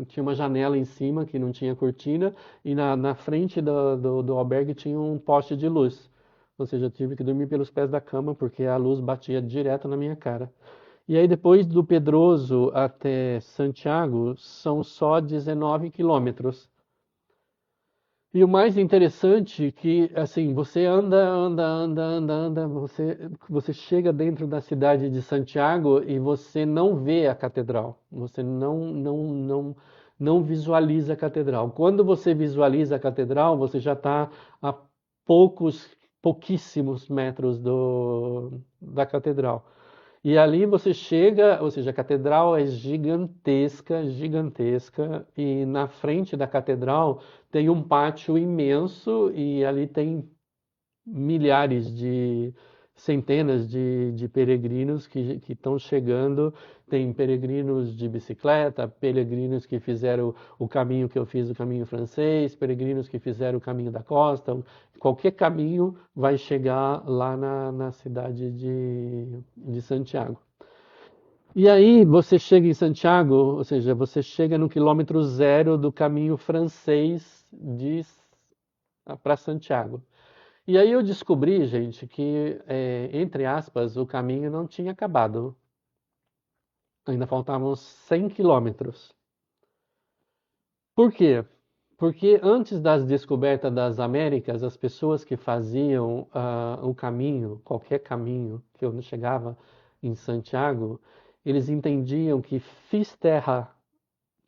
tinha uma janela em cima que não tinha cortina e na frente do albergue tinha um poste de luz. Ou seja, eu tive que dormir pelos pés da cama porque a luz batia direto na minha cara. E aí depois do Pedroso até Santiago são só 19 quilômetros. E o mais interessante que, assim, você anda, anda, anda, anda, anda, você chega dentro da cidade de Santiago e você não vê a catedral. Você não visualiza a catedral. Quando você visualiza a catedral, você já está a pouquíssimos metros da catedral. E ali você chega, ou seja, a catedral é gigantesca, gigantesca, e na frente da catedral tem um pátio imenso e ali tem milhares de, centenas de peregrinos que estão chegando. Tem peregrinos de bicicleta, peregrinos que fizeram o caminho que eu fiz, o caminho francês, peregrinos que fizeram o caminho da costa. Qualquer caminho vai chegar lá na cidade de Santiago. E aí você chega em Santiago, ou seja, você chega no quilômetro zero do caminho francês para Santiago. E aí eu descobri, gente, que, entre aspas, o caminho não tinha acabado. Ainda faltavam 100 quilômetros. Por quê? Porque antes das descobertas das Américas, as pessoas que faziam o caminho, qualquer caminho que eu chegava em Santiago, eles entendiam que fiz terra,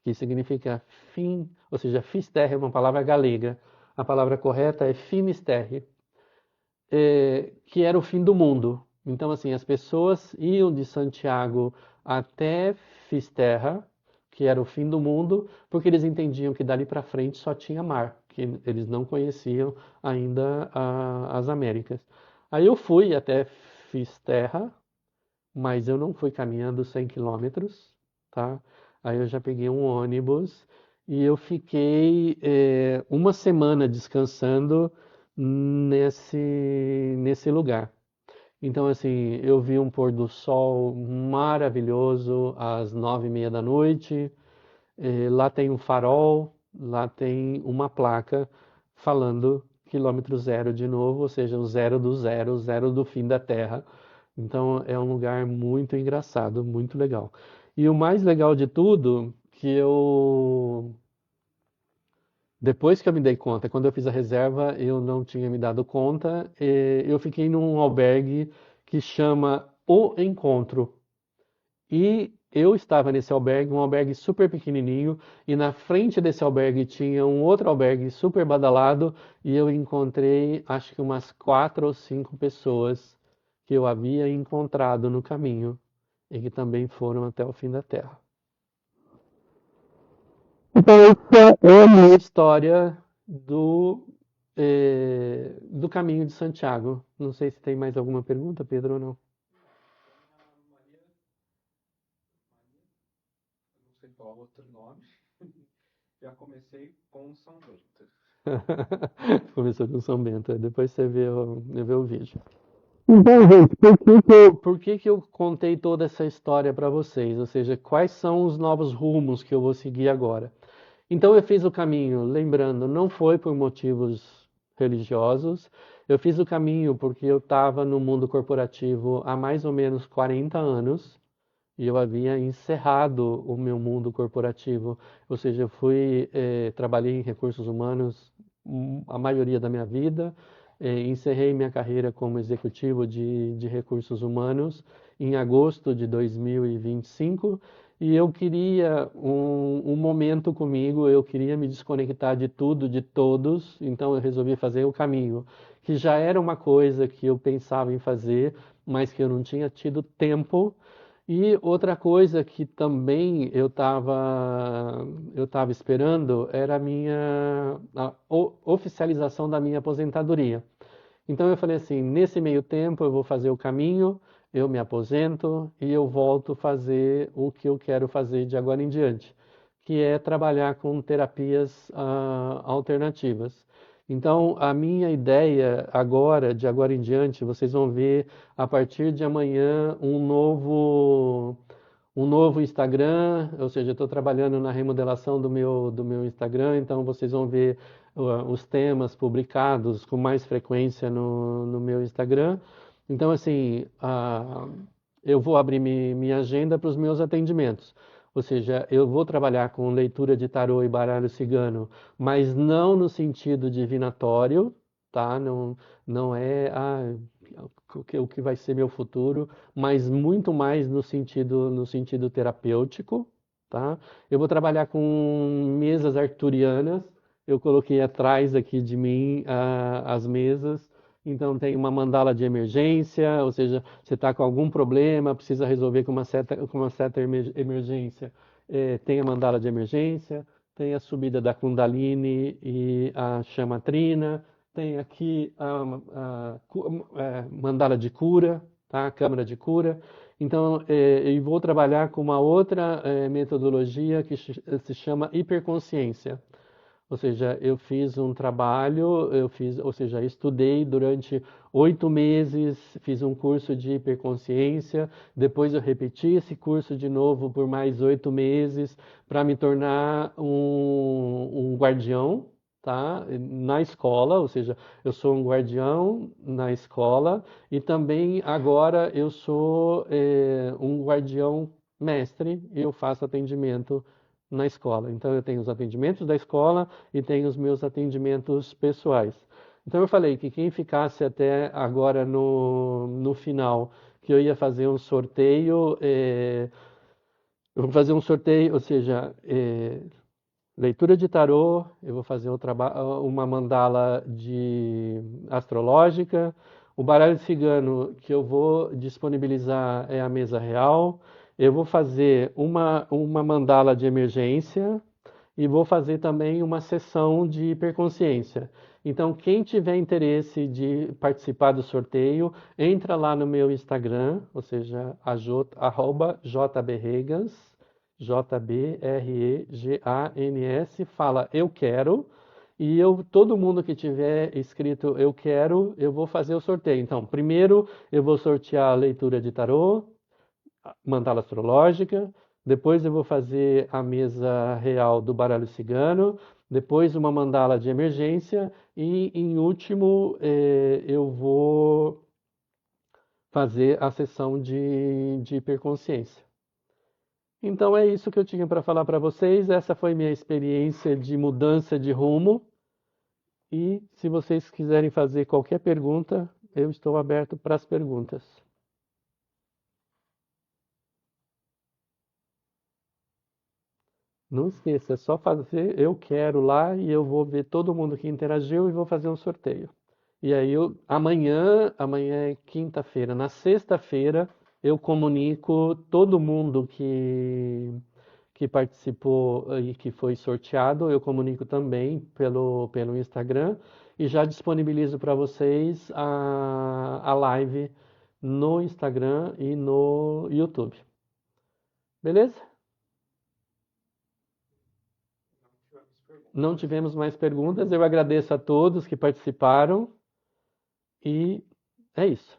que significa fim, ou seja, fiz terra é uma palavra galega. A palavra correta é finisterre, que era o fim do mundo. Então, assim, as pessoas iam de Santiago até Fisterra, que era o fim do mundo, porque eles entendiam que dali para frente só tinha mar, que eles não conheciam ainda as Américas. Aí eu fui até Fisterra, mas eu não fui caminhando 100 quilômetros, tá? Aí eu já peguei um ônibus e eu fiquei uma semana descansando nesse lugar. Então, assim, eu vi um pôr do sol maravilhoso às 9:30 da noite. Lá tem um farol, lá tem uma placa falando quilômetro zero de novo, ou seja, o zero do fim da Terra. Então é um lugar muito engraçado, muito legal. E o mais legal de tudo, que depois que eu me dei conta, quando eu fiz a reserva, eu não tinha me dado conta, eu fiquei num albergue que chama O Encontro. E eu estava nesse albergue, um albergue super pequenininho, e na frente desse albergue tinha um outro albergue super badalado, e eu encontrei acho que umas 4 ou 5 pessoas que eu havia encontrado no caminho e que também foram até o fim da Terra. Então, essa é a minha história do caminho de Santiago. Não sei se tem mais alguma pergunta, Pedro, ou não. Não sei qual outro nome. Já comecei com São Bento. Começou com São Bento, depois você vê o vídeo. Então, gente, por que que eu contei toda essa história para vocês? Ou seja, quais são os novos rumos que eu vou seguir agora? Então, eu fiz o caminho, lembrando, não foi por motivos religiosos, eu fiz o caminho porque eu estava no mundo corporativo há mais ou menos 40 anos e eu havia encerrado o meu mundo corporativo, ou seja, trabalhei em recursos humanos a maioria da minha vida, encerrei minha carreira como executivo de recursos humanos em agosto de 2025 e eu queria um momento comigo, eu queria me desconectar de tudo, de todos, então eu resolvi fazer o caminho, que já era uma coisa que eu pensava em fazer, mas que eu não tinha tido tempo. E outra coisa que também eu tava esperando era a oficialização da minha aposentadoria. Então eu falei assim, nesse meio tempo eu vou fazer o caminho, eu me aposento e eu volto a fazer o que eu quero fazer de agora em diante, que é trabalhar com terapias alternativas. Então, a minha ideia agora, de agora em diante, vocês vão ver a partir de amanhã um novo Instagram, ou seja, eu estou trabalhando na remodelação do meu Instagram, então vocês vão ver os temas publicados com mais frequência no meu Instagram. Então, assim, eu vou abrir minha agenda para os meus atendimentos. Ou seja, eu vou trabalhar com leitura de tarô e baralho cigano, mas não no sentido divinatório, tá? Não, não é o que vai ser meu futuro, mas muito mais no sentido terapêutico, tá? Eu vou trabalhar com mesas arturianas. Eu coloquei atrás aqui de mim as mesas. Então tem uma mandala de emergência, ou seja, você está com algum problema, precisa resolver com uma certa emergência. Tem a mandala de emergência, tem a subida da Kundalini e a chama trina, tem aqui mandala de cura, tá? Câmara de cura. Então, eu vou trabalhar com uma outra metodologia que se chama hiperconsciência. Ou seja, eu fiz um trabalho, ou seja, estudei durante 8 meses, fiz um curso de hiperconsciência, depois eu repeti esse curso de novo por mais 8 meses para me tornar um guardião, tá? Na escola, ou seja, eu sou um guardião na escola e também agora eu sou um guardião mestre e eu faço atendimento na escola. Então eu tenho os atendimentos da escola e tenho os meus atendimentos pessoais. Então eu falei que quem ficasse até agora no final, que eu ia fazer um sorteio, eu vou fazer um sorteio, ou seja, leitura de tarô, eu vou fazer uma mandala de astrológica, o baralho cigano que eu vou disponibilizar é a mesa real, eu vou fazer uma mandala de emergência, e vou fazer também uma sessão de hiperconsciência. Então, quem tiver interesse de participar do sorteio, entra lá no meu Instagram, ou seja, @jbregans, JBREGANS, fala eu quero, e todo mundo que tiver escrito eu quero, eu vou fazer o sorteio. Então, primeiro eu vou sortear a leitura de tarô, mandala astrológica, depois eu vou fazer a mesa real do baralho cigano, depois uma mandala de emergência e, em último, eu vou fazer a sessão de hiperconsciência. Então é isso que eu tinha para falar para vocês. Essa foi minha experiência de mudança de rumo. E se vocês quiserem fazer qualquer pergunta, eu estou aberto para as perguntas. Não esqueça, é só fazer eu quero lá e eu vou ver todo mundo que interagiu e vou fazer um sorteio. E aí amanhã é quinta-feira, na sexta-feira eu comunico todo mundo que participou e que foi sorteado, eu comunico também pelo Instagram e já disponibilizo para vocês a live no Instagram e no YouTube. Beleza? Não tivemos mais perguntas. Eu agradeço a todos que participaram e é isso.